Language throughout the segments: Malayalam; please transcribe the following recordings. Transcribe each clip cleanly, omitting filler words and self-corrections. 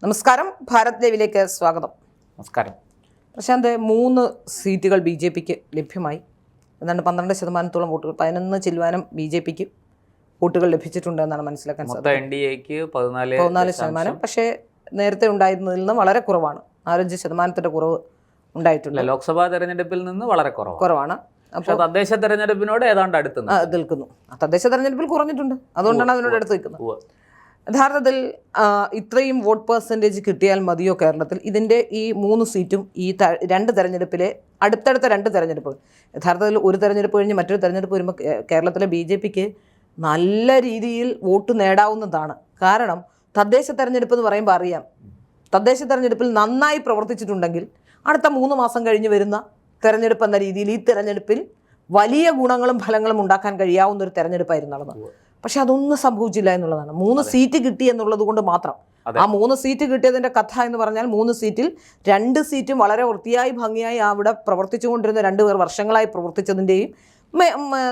നമസ്കാരം, ഭാരത് ലൈവിലേക്ക് സ്വാഗതം. നമസ്കാരം. പ്രശാന്ത്, 3 സീറ്റുകൾ ബി ജെ പിക്ക് ലഭ്യമായി. എന്നാണ് 12% വോട്ടുകൾ, 11 ചില്ലുവാനും ബി ജെ പിക്ക് വോട്ടുകൾ ലഭിച്ചിട്ടുണ്ട് എന്നാണ് മനസ്സിലാക്കാൻ സാധിക്കുന്നത്. NDAക്ക് 14%. പക്ഷേ നേരത്തെ ഉണ്ടായിരുന്നതിൽ നിന്ന് വളരെ കുറവാണ്. 4-5% കുറവ് ഉണ്ടായിട്ടുണ്ട്. ലോക്സഭാ തെരഞ്ഞെടുപ്പിൽ നിന്ന് വളരെ കുറവാണ്. അപ്പോൾ തദ്ദേശ തെരഞ്ഞെടുപ്പിനോട് ഏതാണ്ട് അടുത്ത് നിൽക്കുന്നു. തദ്ദേശ തെരഞ്ഞെടുപ്പിൽ കുറഞ്ഞിട്ടുണ്ട്, അതുകൊണ്ടാണ് അതിനോട് അടുത്ത് നിൽക്കുന്നത്. യഥാർത്ഥത്തിൽ ഇത്രയും വോട്ട് പെർസെൻറ്റേജ് കിട്ടിയാൽ മതിയോ കേരളത്തിൽ? ഇതിൻ്റെ ഈ 3 സീറ്റും ഈ 2 തെരഞ്ഞെടുപ്പിലെ അടുത്തടുത്ത 2 തെരഞ്ഞെടുപ്പുകൾ, യഥാർത്ഥത്തിൽ ഒരു തെരഞ്ഞെടുപ്പ് കഴിഞ്ഞ് മറ്റൊരു തെരഞ്ഞെടുപ്പ് വരുമ്പോൾ കേരളത്തിലെ ബി ജെ പിക്ക് നല്ല രീതിയിൽ വോട്ട് നേടാവുന്നതാണ്. കാരണം തദ്ദേശ തെരഞ്ഞെടുപ്പ് എന്ന് പറയുമ്പോൾ അറിയാം, തദ്ദേശ തെരഞ്ഞെടുപ്പിൽ നന്നായി പ്രവർത്തിച്ചിട്ടുണ്ടെങ്കിൽ അടുത്ത 3 മാസം കഴിഞ്ഞ് വരുന്ന തെരഞ്ഞെടുപ്പ് എന്ന രീതിയിൽ ഈ തെരഞ്ഞെടുപ്പിൽ വലിയ ഗുണങ്ങളും ഫലങ്ങളും ഉണ്ടാക്കാൻ കഴിയാവുന്ന ഒരു തെരഞ്ഞെടുപ്പായിരുന്നു നടന്നത്. പക്ഷെ അതൊന്നും സംഭവിച്ചില്ല എന്നുള്ളതാണ്. 3 സീറ്റ് കിട്ടി എന്നുള്ളത് കൊണ്ട് മാത്രം. ആ 3 സീറ്റ് കിട്ടിയതിൻ്റെ കഥ എന്ന് പറഞ്ഞാൽ 3 സീറ്റിൽ 2 സീറ്റും വളരെ വൃത്തിയായി ഭംഗിയായി അവിടെ പ്രവർത്തിച്ചുകൊണ്ടിരുന്ന 2 പേർ വർഷങ്ങളായി പ്രവർത്തിച്ചതിൻ്റെയും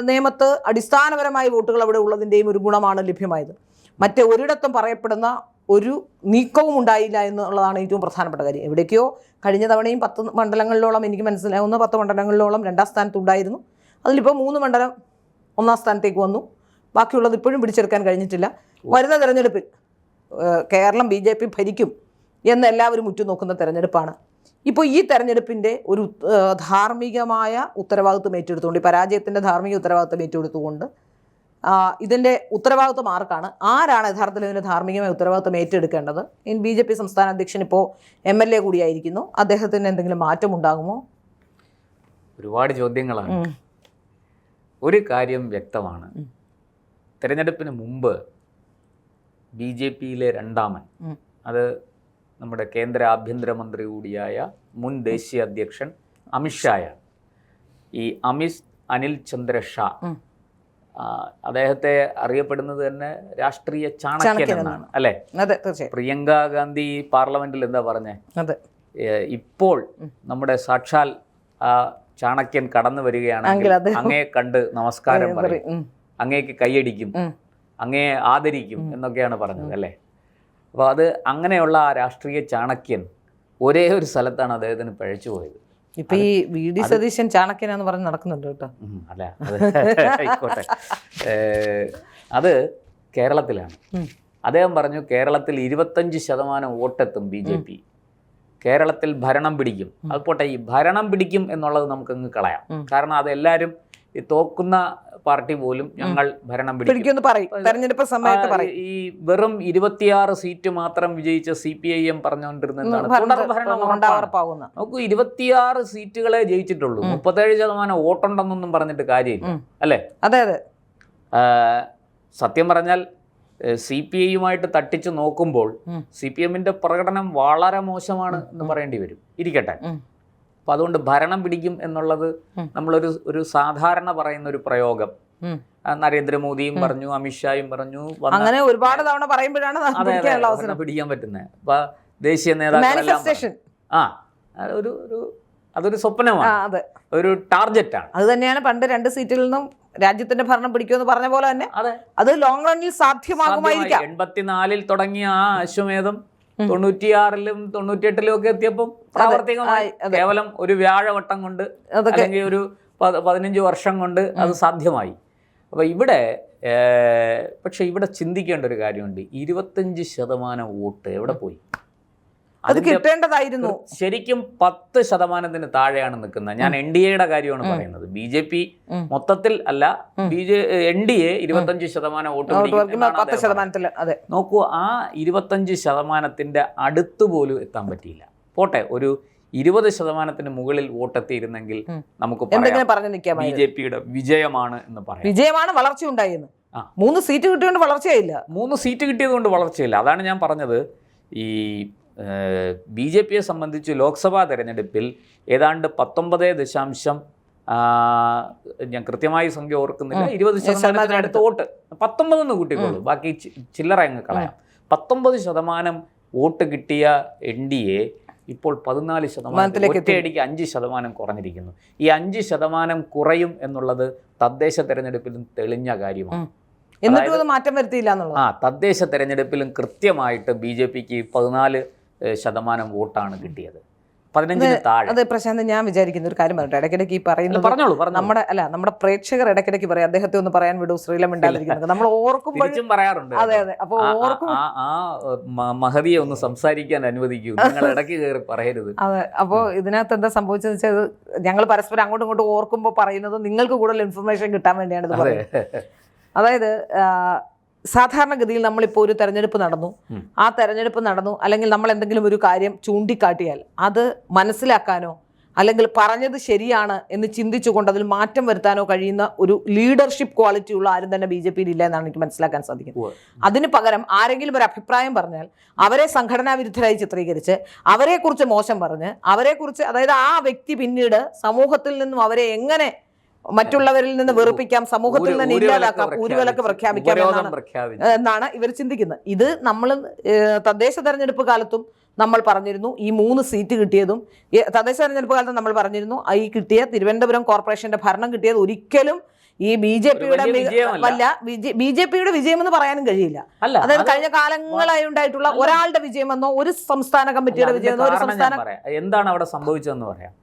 നിയമത്ത് അടിസ്ഥാനപരമായ വോട്ടുകൾ അവിടെ ഉള്ളതിൻ്റെയും ഒരു ഗുണമാണ് ലഭ്യമായത്. മറ്റേ ഒരിടത്തും പറയപ്പെടുന്ന ഒരു നീക്കവും ഉണ്ടായില്ല എന്നുള്ളതാണ് ഏറ്റവും പ്രധാനപ്പെട്ട കാര്യം. എവിടേക്കോ കഴിഞ്ഞ തവണയും 10 മണ്ഡലങ്ങളിലോളം, എനിക്ക് മനസ്സിലാവുന്ന 10 മണ്ഡലങ്ങളിലോളം 2ാം സ്ഥാനത്തുണ്ടായിരുന്നു. അതിലിപ്പോൾ 3 മണ്ഡലം 1ാം സ്ഥാനത്തേക്ക് വന്നു. ബാക്കിയുള്ളത് ഇപ്പോഴും പിടിച്ചെടുക്കാൻ കഴിഞ്ഞിട്ടില്ല. വരുന്ന തെരഞ്ഞെടുപ്പിൽ കേരളം ബി ജെ പി ഭരിക്കും എന്ന് എല്ലാവരും ഉറ്റുനോക്കുന്ന തെരഞ്ഞെടുപ്പാണ്. ഇപ്പോൾ ഈ തെരഞ്ഞെടുപ്പിൻ്റെ ഒരു ധാർമ്മികമായ ഉത്തരവാദിത്വം ഏറ്റെടുത്തുകൊണ്ട്, ഈ പരാജയത്തിൻ്റെ ധാർമ്മിക ഉത്തരവാദിത്വം ഏറ്റെടുത്തുകൊണ്ട് ഇതിൻ്റെ ഉത്തരവാദിത്വം ആരാണ് യഥാർത്ഥത്തിൽ ഇതിൻ്റെ ധാർമ്മികമായ ഉത്തരവാദിത്വം ഏറ്റെടുക്കേണ്ടത്? ബി ജെ പി സംസ്ഥാന അധ്യക്ഷൻ ഇപ്പോൾ MLA കൂടിയായിരിക്കുന്നു. അദ്ദേഹത്തിന് എന്തെങ്കിലും മാറ്റം ഉണ്ടാകുമോ? ഒരുപാട് ചോദ്യങ്ങളാണ്. ഒരു കാര്യം വ്യക്തമാണ്, തെരഞ്ഞെടുപ്പിന് മുമ്പ് BJPയിലെ 2ാമൻ, അത് നമ്മുടെ കേന്ദ്ര ആഭ്യന്തരമന്ത്രി കൂടിയായ മുൻ ദേശീയ അധ്യക്ഷൻ അമിത്ഷായാണ്. ഈ അനിൽ ചന്ദ്ര ഷാ, അദ്ദേഹത്തെ അറിയപ്പെടുന്നത് തന്നെ രാഷ്ട്രീയ ചാണക്യൻ എന്നാണ്, അല്ലേ? പ്രിയങ്ക ഗാന്ധി പാർലമെന്റിൽ എന്താ പറഞ്ഞേ? ഇപ്പോൾ നമ്മുടെ സാക്ഷാൽ ചാണക്യൻ കടന്നു വരികയാണെങ്കിൽ അങ്ങയെ കണ്ട് നമസ്കാരം പറയും, അങ്ങേക്ക് കൈയടിക്കും, അങ്ങയെ ആദരിക്കും എന്നൊക്കെയാണ് പറഞ്ഞത്, അല്ലേ? അപ്പോൾ അത് അങ്ങനെയുള്ള ആ രാഷ്ട്രീയ ചാണക്യൻ ഒരേ ഒരു സ്ഥലത്താണ് അദ്ദേഹത്തിന് പഴച്ചു പോയത്. ഇപ്പൊ ഈ VD സതീശൻ ചാണക്യനാന്ന് പറഞ്ഞ് നടക്കുന്നുണ്ട് കേട്ടോ. അല്ല, ആയിക്കോട്ടെ. അത് കേരളത്തിലാണ്. അദ്ദേഹം പറഞ്ഞു കേരളത്തിൽ 25% വോട്ടെത്തും BJP, കേരളത്തിൽ ഭരണം പിടിക്കും. അത് പോട്ടെ, ഈ ഭരണം പിടിക്കും എന്നുള്ളത് നമുക്കങ്ങ് കളയാം. കാരണം അതെല്ലാവരും, ഈ തോക്കുന്ന പാർട്ടി പോലും ഞങ്ങൾ ഭരണം പിടിക്കും തെരഞ്ഞെടുപ്പ് സമയത്ത് പറയും. ഈ വെറും 26 സീറ്റ് മാത്രം വിജയിച്ച CPIM പറഞ്ഞുകൊണ്ടിരുന്നതാണ് തുടർ ഭരണം ഉറപ്പാകുന്ന. നമുക്ക് 26 സീറ്റുകളെ ജയിച്ചിട്ടുള്ളൂ, 37% വോട്ടുണ്ടെന്നൊന്നും പറഞ്ഞിട്ട് കാര്യമില്ല, അല്ലേ? അതെ അതെ. സത്യം പറഞ്ഞാൽ CPIയുമായിട്ട് തട്ടിച്ചു നോക്കുമ്പോൾ CPMന്റെ പ്രകടനം വളരെ മോശമാണ് എന്ന് പറയേണ്ടി വരും. ഇരിക്കട്ടെ. അപ്പം അതുകൊണ്ട് ഭരണം പിടിക്കും എന്നുള്ളത് നമ്മളൊരു സാധാരണ പറയുന്ന ഒരു പ്രയോഗം. നരേന്ദ്രമോദിയും പറഞ്ഞു, അമിത്ഷായും പറഞ്ഞു, അങ്ങനെ ഒരുപാട് തവണ പറയുമ്പോഴാണ് പിടിക്കാൻ പറ്റുന്നത്. അപ്പൊ ദേശീയ നേതാക്കളെല്ലാം അതൊരു സ്വപ്നമാണ്, ഒരു ടാർഗറ്റാണ്. അത് തന്നെയാണ് പണ്ട് 2 സീറ്റിൽ നിന്നും രാജ്യത്തിന്റെ ഭരണം പിടിക്കുമെന്ന് പറഞ്ഞ പോലെ തന്നെ അത് ലോങ് റണ്ണിൽ സാധ്യമാകുമായിരിക്കാം. 84-ൽ തുടങ്ങിയ ആ അശ്വമേധം 96-ലും 98-ലും ഒക്കെ എത്തിയപ്പോൾ പ്രാവർത്തികമായി. കേവലം ഒരു വ്യാഴവട്ടം കൊണ്ട്, അല്ലെങ്കിൽ ഒരു 15 വർഷം കൊണ്ട് അത് സാധ്യമായി. അപ്പോൾ പക്ഷെ ഇവിടെ ചിന്തിക്കേണ്ട ഒരു കാര്യമുണ്ട്. 25% വോട്ട് എവിടെ പോയി? അത് കിട്ടേണ്ടതായിരുന്നു. ശരിക്കും 10%-ന് താഴെയാണ് നിൽക്കുന്നത്. ഞാൻ NDAയുടെ കാര്യമാണ് പറയുന്നത്. BJP മൊത്തത്തിൽ അല്ല, NDA 25% വോട്ട് പിടിക്കും. നോക്കൂ, ആ 25%-ന്റെ അടുത്ത് പോലും എത്താൻ പറ്റിയില്ല. പോട്ടെ, ഒരു 20%-ന് മുകളിൽ വോട്ടെത്തിയിരുന്നെങ്കിൽ നമുക്ക് BJPയുടെ വിജയമാണ് എന്ന് പറയാം. വിജയമാണ്, വളർച്ച ഉണ്ടായിരുന്നു. 3 സീറ്റ് കിട്ടിയതുകൊണ്ട് വളർച്ചയായില്ല. 3 സീറ്റ് കിട്ടിയത് കൊണ്ട് വളർച്ചയില്ല. അതാണ് ഞാൻ പറഞ്ഞത്. ഈ BJPയെ സംബന്ധിച്ച് ലോക്സഭാ തെരഞ്ഞെടുപ്പിൽ ഏതാണ്ട് 19 ഞാൻ കൃത്യമായി സംഖ്യ ഓർക്കുന്നില്ല, 20% അടുത്ത് വോട്ട്, 19 കൂട്ടിക്കോളൂ, ബാക്കി ചില്ലറ അങ്ങ് കളയാം. 19% വോട്ട് കിട്ടിയ NDA ഇപ്പോൾ 14%, ഒറ്റയടിക്ക് 5% കുറഞ്ഞിരിക്കുന്നു. ഈ 5% കുറയും എന്നുള്ളത് തദ്ദേശ തെരഞ്ഞെടുപ്പിലും തെളിഞ്ഞ കാര്യമാണ്. എന്നിട്ടും അത് മാറ്റം വരുത്തിയില്ല എന്നുള്ളത്. തദ്ദേശ തെരഞ്ഞെടുപ്പിലും കൃത്യമായിട്ട് BJPക്ക് 14% വോട്ടാണ് കിട്ടിയത്, 15-ന് താഴെ. അതെ പ്രശാന്ത്, ഞാൻ വിചാരിക്കുന്ന ഒരു കാര്യം പറഞ്ഞിട്ട് ഇടയ്ക്കിടയ്ക്ക് ഈ പറയുന്നത് നമ്മുടെ പ്രേക്ഷകർ ഇടയ്ക്കിടയ്ക്ക് പറയും അദ്ദേഹത്തെ ഒന്ന് പറയാൻ വിടൂ, ശ്രീലം മിണ്ടാതിരിക്കുന്നത് നമ്മൾ ഓർക്കുമ്പോഴും പറയാറുണ്ട്. അതെ അതെ. അപ്പോൾ മഹതിയെ ഒന്ന് സംസാരിക്കാൻ അനുവദിക്കൂ, നിങ്ങൾ ഇടയ്ക്ക് കയറി പറയരുത്. അതെ. അപ്പോൾ ഇതിനകത്ത് എന്താ സംഭവിച്ചതെന്ന് വെച്ചാൽ ഞങ്ങൾ പരസ്പരം അങ്ങോട്ടും ഇങ്ങോട്ടും ഓർക്കുമ്പോൾ പറയുന്നത് നിങ്ങൾക്ക് കൂടുതൽ ഇൻഫർമേഷൻ കിട്ടാൻ വേണ്ടിയാണ് ഇത് പറയുന്നത്. അതായത് സാധാരണഗതിയിൽ നമ്മളിപ്പോൾ ഒരു തെരഞ്ഞെടുപ്പ് നടന്നു, ആ തെരഞ്ഞെടുപ്പ് നടന്നു അല്ലെങ്കിൽ നമ്മൾ എന്തെങ്കിലും ഒരു കാര്യം ചൂണ്ടിക്കാട്ടിയാൽ അത് മനസ്സിലാക്കാനോ അല്ലെങ്കിൽ പറഞ്ഞത് ശരിയാണ് എന്ന് ചിന്തിച്ചുകൊണ്ട് അതിൽ മാറ്റം വരുത്താനോ കഴിയുന്ന ഒരു ലീഡർഷിപ്പ് ക്വാളിറ്റി ഉള്ള ആരും തന്നെ BJPയിൽ ഇല്ല എന്നാണ് എനിക്ക് മനസ്സിലാക്കാൻ സാധിക്കുന്നത്. അതിന് പകരം ആരെങ്കിലും ഒരു അഭിപ്രായം പറഞ്ഞാൽ അവരെ സംഘടനാ വിരുദ്ധരായി ചിത്രീകരിച്ച് അവരെക്കുറിച്ച് മോശം പറഞ്ഞ് അവരെക്കുറിച്ച്, അതായത് ആ വ്യക്തി പിന്നീട് സമൂഹത്തിൽ നിന്നും അവരെ എങ്ങനെ മറ്റുള്ളവരിൽ നിന്ന് വെറുപ്പിക്കാം, സമൂഹത്തിൽ നിന്ന് ഇല്ലാതാക്കാം, ഊരുവിലക്ക് പ്രഖ്യാപിക്കാം എന്നാണ് ഇവർ ചിന്തിക്കുന്നത്. ഇത് നമ്മൾ തദ്ദേശ തെരഞ്ഞെടുപ്പ് കാലത്തും നമ്മൾ പറഞ്ഞിരുന്നു. ഈ 3 സീറ്റ് കിട്ടിയതും തദ്ദേശ തെരഞ്ഞെടുപ്പ് കാലത്ത് നമ്മൾ പറഞ്ഞിരുന്നു, ഈ കിട്ടിയ തിരുവനന്തപുരം കോർപ്പറേഷന്റെ ഭരണം കിട്ടിയത് ഒരിക്കലും ഈ BJPയുടെ BJPയുടെ വിജയമെന്ന് പറയാനും കഴിയില്ല. അതായത് കഴിഞ്ഞ കാലങ്ങളായി ഉണ്ടായിട്ടുള്ള ഒരാളുടെ വിജയമെന്നോ ഒരു സംസ്ഥാന കമ്മിറ്റിയുടെ വിജയമെന്നോ ഒരു സംസ്ഥാന എന്താണ് അവിടെ സംഭവിച്ചതെന്ന് പറയാം.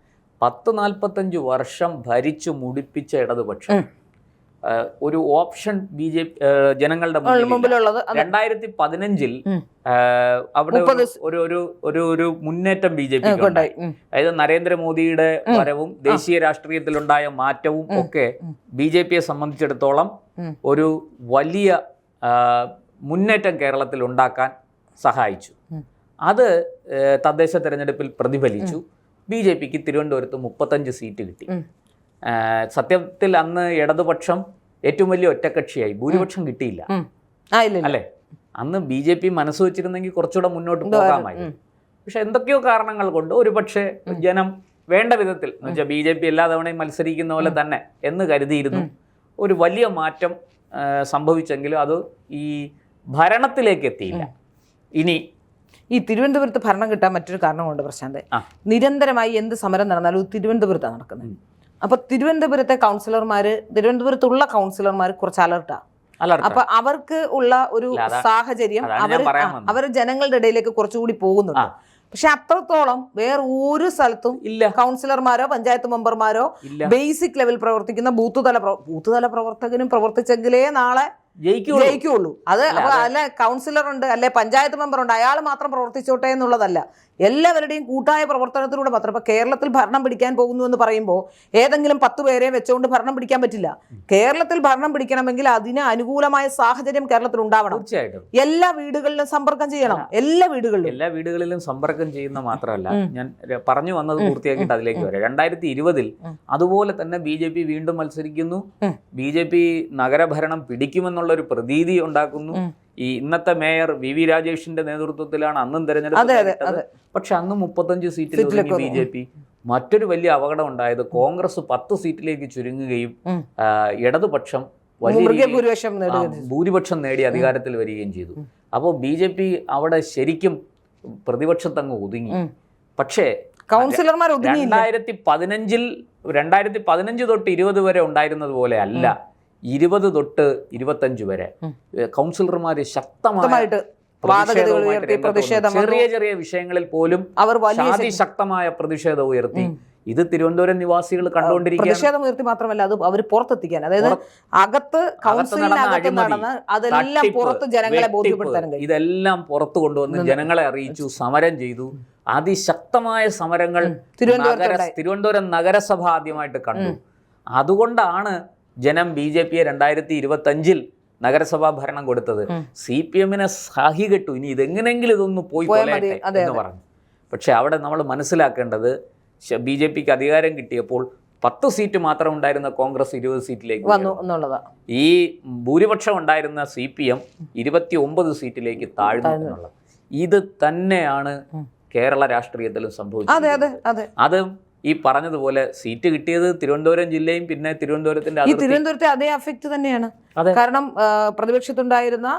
10-45 വർഷം ഭരിച്ചു മുടിപ്പിച്ച ഇടതുപക്ഷം ഒരു ഓപ്ഷൻ ജനങ്ങളുടെ മുമ്പിലുള്ളത് 2015-ൽ അവിടെ ഒരു മുന്നേറ്റം BJP അതായത് നരേന്ദ്രമോദിയുടെ വരവും ദേശീയ രാഷ്ട്രീയത്തിലുണ്ടായ മാറ്റവും ഒക്കെ BJPയെ സംബന്ധിച്ചിടത്തോളം ഒരു വലിയ മുന്നേറ്റം കേരളത്തിൽ ഉണ്ടാക്കാൻ സഹായിച്ചു. അത് തദ്ദേശ തെരഞ്ഞെടുപ്പിൽ പ്രതിഫലിച്ചു. BJPക്ക് തിരുവനന്തപുരത്ത് 35 സീറ്റ് കിട്ടി. സത്യത്തിൽ അന്ന് ഇടതുപക്ഷം ഏറ്റവും വലിയ ഒറ്റക്കക്ഷിയായി, ഭൂരിപക്ഷം കിട്ടിയില്ല അല്ലേ. അന്ന് BJP മനസ്സ് വെച്ചിരുന്നെങ്കിൽ കുറച്ചുകൂടെ മുന്നോട്ട് പോകാമായിരുന്നു. പക്ഷെ എന്തൊക്കെയോ കാരണങ്ങൾ കൊണ്ട് ഒരു പക്ഷേ ജനം വേണ്ട വിധത്തിൽ എന്ന് വെച്ചാൽ BJP എല്ലാ തവണയും മത്സരിക്കുന്ന പോലെ തന്നെ എന്ന് കരുതിയിരുന്നു. ഒരു വലിയ മാറ്റം സംഭവിച്ചെങ്കിലും അത് ഈ ഭരണത്തിലേക്ക് എത്തിയില്ല. ഇനി ഈ തിരുവനന്തപുരത്ത് ഭരണം കിട്ടാൻ മറ്റൊരു കാരണമുണ്ട് പ്രശാന്ത്. നിരന്തരമായി എന്ത് സമരം നടന്നാലും തിരുവനന്തപുരത്താണ് നടക്കുന്നത്. അപ്പൊ തിരുവനന്തപുരത്തുള്ള കൗൺസിലർമാർ കുറച്ച് അലർട്ടാണ്. അപ്പൊ അവർക്ക് ഉള്ള ഒരു സാഹചര്യം അവർ ജനങ്ങളുടെ ഇടയിലേക്ക് കുറച്ചുകൂടി പോകുന്നുണ്ട്. പക്ഷെ അത്രത്തോളം വേറെ ഒരു സ്ഥലത്തും ഇല്ല. കൗൺസിലർമാരോ പഞ്ചായത്ത് മെമ്പർമാരോ ബേസിക് ലെവൽ പ്രവർത്തിക്കുന്ന ബൂത്ത് തല പ്രവർത്തകനും പ്രവർത്തിച്ചെങ്കിലേ നാളെ ജയിക്കുള്ളൂ. അത് അപ്പൊ അല്ല കൗൺസിലർ ഉണ്ട്, അല്ലെ പഞ്ചായത്ത് മെമ്പർ ഉണ്ട്, അയാൾ മാത്രം പ്രവർത്തിച്ചോട്ടെ എന്നുള്ളതല്ല. എല്ലാവരുടെയും കൂട്ടായ പ്രവർത്തനത്തിലൂടെ മാത്രം. ഇപ്പൊ കേരളത്തിൽ ഭരണം പിടിക്കാൻ പോകുന്നു എന്ന് പറയുമ്പോൾ ഏതെങ്കിലും 10 പേരെ വെച്ചുകൊണ്ട് ഭരണം പിടിക്കാൻ പറ്റില്ല. കേരളത്തിൽ ഭരണം പിടിക്കണമെങ്കിൽ അതിന് അനുകൂലമായ സാഹചര്യം കേരളത്തിൽ ഉണ്ടാവണം. തീർച്ചയായിട്ടും എല്ലാ വീടുകളിലും സമ്പർക്കം ചെയ്യണം. എല്ലാ വീടുകളിലും സമ്പർക്കം ചെയ്യുന്ന മാത്രമല്ല, ഞാൻ പറഞ്ഞു വന്നത് പൂർത്തിയാക്കിയിട്ട് അതിലേക്ക് വരാം. 2020-ൽ അതുപോലെ തന്നെ BJP വീണ്ടും മത്സരിക്കുന്നു. BJP നഗരഭരണം പിടിക്കുമെന്നുള്ളൊരു പ്രതീതി ഉണ്ടാക്കുന്നു. ഈ ഇന്നത്തെ മേയർ VV രാജേഷിന്റെ നേതൃത്വത്തിലാണ് അന്നും തെരഞ്ഞെടുപ്പ്. പക്ഷെ അന്ന് 35 സീറ്റിൽ BJP. മറ്റൊരു വലിയ അപകടം ഉണ്ടായത് കോൺഗ്രസ് 10 സീറ്റിലേക്ക് ചുരുങ്ങുകയും ഇടതുപക്ഷം വലിയ ഭൂരിപക്ഷം നേടി അധികാരത്തിൽ വരികയും ചെയ്തു. അപ്പോൾ BJP അവിടെ ശരിക്കും പ്രതിപക്ഷത്തങ്ങ് ഒതുങ്ങി. പക്ഷേ 2015 തൊട്ട് 20 വരെ ഉണ്ടായിരുന്നത് പോലെ അല്ല, 20 തൊട്ട് 25 വരെ കൗൺസിലർമാര് ശക്തമായിട്ട് ചെറിയ വിഷയങ്ങളിൽ പോലും ശക്തമായ പ്രതിഷേധം ഉയർത്തി. ഇത് തിരുവനന്തപുരം നിവാസികൾ കണ്ടുകൊണ്ടിരിക്കുക. പ്രതിഷേധം ഉയർത്തി മാത്രമല്ല, അത് അവർ പുറത്തെത്തിക്കാൻ, അതായത് അകത്ത് കൗൺസിലിനകത്ത് നടന്ന് അതെല്ലാം പുറത്ത് ജനങ്ങളെ ബോധ്യപ്പെടുത്താൻ, ഇതെല്ലാം പുറത്തു കൊണ്ടുവന്ന് ജനങ്ങളെ അറിയിച്ചു, സമരം ചെയ്തു. അതിശക്തമായ സമരങ്ങൾ തിരുവനന്തപുരം നഗരസഭ ആദ്യമായിട്ട് കണ്ടു. അതുകൊണ്ടാണ് ജനം BJPയെ 2025-ൽ നഗരസഭാ ഭരണം കൊടുത്തത്. CPM-നെ സാഹികെട്ടു, ഇനി ഇതെങ്ങനെങ്കിലും ഇതൊന്ന് പോയി എന്ന് പറഞ്ഞു. പക്ഷെ അവിടെ നമ്മൾ മനസ്സിലാക്കേണ്ടത് BJPക്ക് അധികാരം കിട്ടിയപ്പോൾ 10 സീറ്റ് മാത്രം ഉണ്ടായിരുന്ന കോൺഗ്രസ് 20 സീറ്റിലേക്ക് വന്നു എന്നുള്ളതാണ്. ഈ ഭൂരിപക്ഷം ഉണ്ടായിരുന്ന CPM 29 സീറ്റിലേക്ക് താഴ്ന്നു എന്നുള്ളത്. ഇത് തന്നെയാണ് കേരള രാഷ്ട്രീയത്തിലും സംഭവിച്ചത്. അത് ഈ പറഞ്ഞതുപോലെ സീറ്റ് കിട്ടിയത് തിരുവനന്തപുരം ജില്ലയും പിന്നെ തിരുവനന്തപുരത്തെ അതേ അഫക്റ്റ് തന്നെയാണ്. കാരണം പ്രതിപക്ഷത്തുണ്ടായിരുന്ന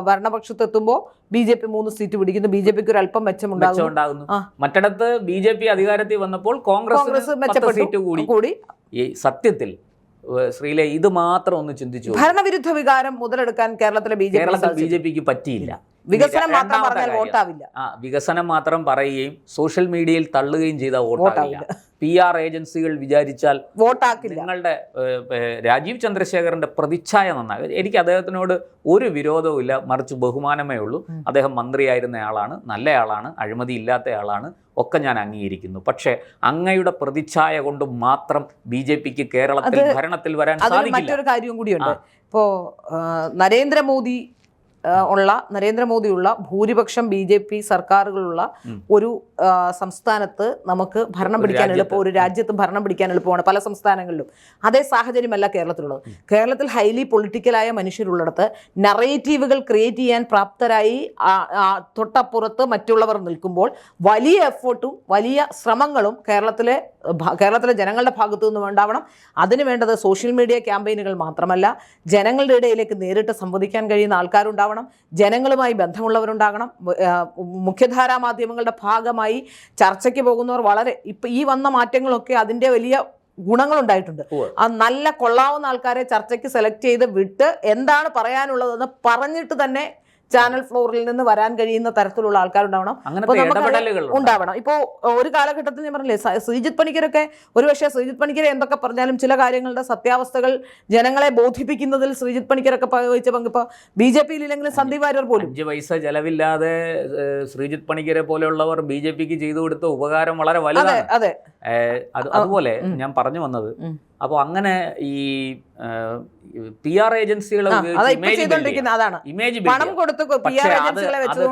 ഭരണപക്ഷത്തെത്തുമ്പോൾ BJP 3 സീറ്റ് പിടിക്കുന്നു. BJPക്ക് ഒരു അല്പം മെച്ചമുണ്ടാകുന്നു. മറ്റിടത്ത് BJP അധികാരത്തിൽ വന്നപ്പോൾ കോൺഗ്രസ് സീറ്റ് കൂടി. ഈ സത്യത്തിൽ ശ്രീലെ ഇത് മാത്രം ഒന്ന് ചിന്തിച്ചു. ഭരണവിരുദ്ധ വികാരം മുതലെടുക്കാൻ കേരളത്തിലെ BJPക്ക് പറ്റിയില്ല. വികസനം മാത്രം പറഞ്ഞാൽ വോട്ടാവില്ല. വികസനം മാത്രം പറയുകയും സോഷ്യൽ മീഡിയയിൽ തള്ളുകയും ചെയ്ത വോട്ടാവില്ല. PR ഏജൻസികൾ വിചാരിച്ചാൽ വോട്ടാക്കില്ല. നിങ്ങളുടെ രാജീവ് ചന്ദ്രശേഖരന്റെ പ്രതിച്ഛായ നന്നാകും. എനിക്ക് അദ്ദേഹത്തിനോട് ഒരു വിരോധവുമില്ല, മറിച്ച് ബഹുമാനമേ ഉള്ളൂ. അദ്ദേഹം മന്ത്രിയായിരുന്ന ആളാണ്, നല്ലയാളാണ്, അഴിമതി ഇല്ലാത്ത ആളാണ്, ഒക്കെ ഞാൻ അംഗീകരിക്കുന്നു. പക്ഷേ അങ്ങയുടെ പ്രതിച്ഛായ കൊണ്ട് മാത്രം BJPക്ക് കേരളത്തിൽ ഭരണത്തിൽ വരാൻ സാധിക്കില്ല. മറ്റൊരു കാര്യം കൂടിയുണ്ട്. ഇപ്പോ നരേന്ദ്രമോദിയുള്ള ഭൂരിപക്ഷം BJP സർക്കാരുകളുള്ള ഒരു സംസ്ഥാനത്ത് നമുക്ക് ഭരണം പിടിക്കാൻ എളുപ്പം, ഒരു രാജ്യത്ത് ഭരണം പിടിക്കാൻ എളുപ്പമാണ് പല സംസ്ഥാനങ്ങളിലും. അതേ സാഹചര്യമല്ല കേരളത്തിലുള്ളത്. കേരളത്തിൽ ഹൈലി പൊളിറ്റിക്കലായ മനുഷ്യരുള്ളിടത്ത് നറേറ്റീവുകൾ ക്രിയേറ്റ് ചെയ്യാൻ പ്രാപ്തരായി തൊട്ടപ്പുറത്ത് മറ്റുള്ളവർ നിൽക്കുമ്പോൾ വലിയ എഫേർട്ടും വലിയ ശ്രമങ്ങളും കേരളത്തിലെ ജനങ്ങളുടെ ഭാഗത്തു നിന്നും ഉണ്ടാവണം. അതിന് വേണ്ടത് സോഷ്യൽ മീഡിയ ക്യാമ്പയിനുകൾ മാത്രമല്ല, ജനങ്ങളുടെ ഇടയിലേക്ക് നേരിട്ട് സംവദിക്കാൻ കഴിയുന്ന ആൾക്കാരുണ്ടാവണം, ജനങ്ങളുമായി ബന്ധമുള്ളവരുണ്ടാകണം, മുഖ്യധാരാ മാധ്യമങ്ങളുടെ ഭാഗമായി ചർച്ചയ്ക്ക് പോകുന്നവർ. വളരെ ഈ വന്ന മാറ്റങ്ങളൊക്കെ അതിൻ്റെ വലിയ ഗുണങ്ങളുണ്ടായിട്ടുണ്ട്. ആ നല്ല കൊള്ളാവുന്ന ആൾക്കാരെ ചർച്ചയ്ക്ക് സെലക്ട് ചെയ്ത് വിട്ട് എന്താണ് പറയാനുള്ളതെന്ന് പറഞ്ഞിട്ട് തന്നെ ചാനൽ ഫ്ലോറിൽ നിന്ന് വരാൻ കഴിയുന്ന തരത്തിലുള്ള ആൾക്കാരുണ്ടാവണം, ഉണ്ടാവണം. ഇപ്പോൾ ഒരു കാലഘട്ടത്തിൽ ഞാൻ പറഞ്ഞില്ലേ, ശ്രീജിത്ത് പണിക്കരൊക്കെ ഒരുപക്ഷെ ശ്രീജിത്ത് പണിക്കരെ എന്തൊക്കെ പറഞ്ഞാലും ചില കാര്യങ്ങളുടെ സത്യാവസ്ഥകൾ ജനങ്ങളെ ബോധിപ്പിക്കുന്നതിൽ ശ്രീജിത്ത് പണിക്കരൊക്കെ വഹിച്ച പങ്ക് ഇപ്പോൾ BJPയിൽ ഇല്ലെങ്കിലും സന്ദീപ് വാര്യർ പോലും 5 പൈസ ചെലവില്ലാതെ ശ്രീജിത്ത് പണിക്കരെ പോലെയുള്ളവർ BJPക്ക് ചെയ്തു കൊടുത്ത ഉപകാരം വളരെ വലുതാണ്. അതെ, അതുപോലെ ഞാൻ പറഞ്ഞു വന്നത്, അപ്പോൾ അങ്ങനെ ഈ PR ഏജൻസികളെ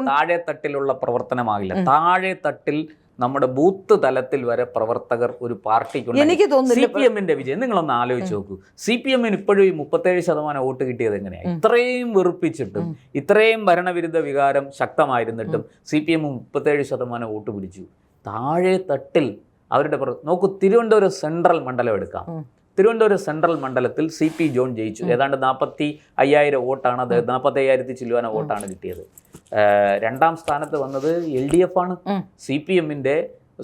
താഴെ തട്ടിലുള്ള പ്രവർത്തനമാകില്ല. താഴെ തട്ടിൽ നമ്മുടെ ബൂത്ത് തലത്തിൽ വരെ പ്രവർത്തകർ ഒരു പാർട്ടിക്കുണ്ട്. എനിക്ക് തോന്നുന്നു CPM-ന്റെ വിജയം നിങ്ങളൊന്ന് ആലോചിച്ച് നോക്കൂ. CPM-ന് ഇപ്പോഴും ഈ 37% വോട്ട് കിട്ടിയത് എങ്ങനെയാണ്? ഇത്രയും വെറുപ്പിച്ചിട്ടും ഇത്രയും ഭരണവിരുദ്ധ വികാരം ശക്തമായിരുന്നിട്ടും CPM 37% വോട്ട് പിടിച്ചു. താഴെ തട്ടിൽ അവരുടെ നോക്കൂ, തിരുവനന്തപുരം സെൻട്രൽ മണ്ഡലം എടുക്കാം. തിരുവനന്തപുരം സെൻട്രൽ മണ്ഡലത്തിൽ CP ജോൺ ജയിച്ചു. ഏതാണ്ട് 45,000 വോട്ടാണ്, അത് 45,000 ചില്ലുവാന വോട്ടാണ് കിട്ടിയത്. രണ്ടാം സ്ഥാനത്ത് വന്നത് LDF ആണ്. CPM-ന്റെ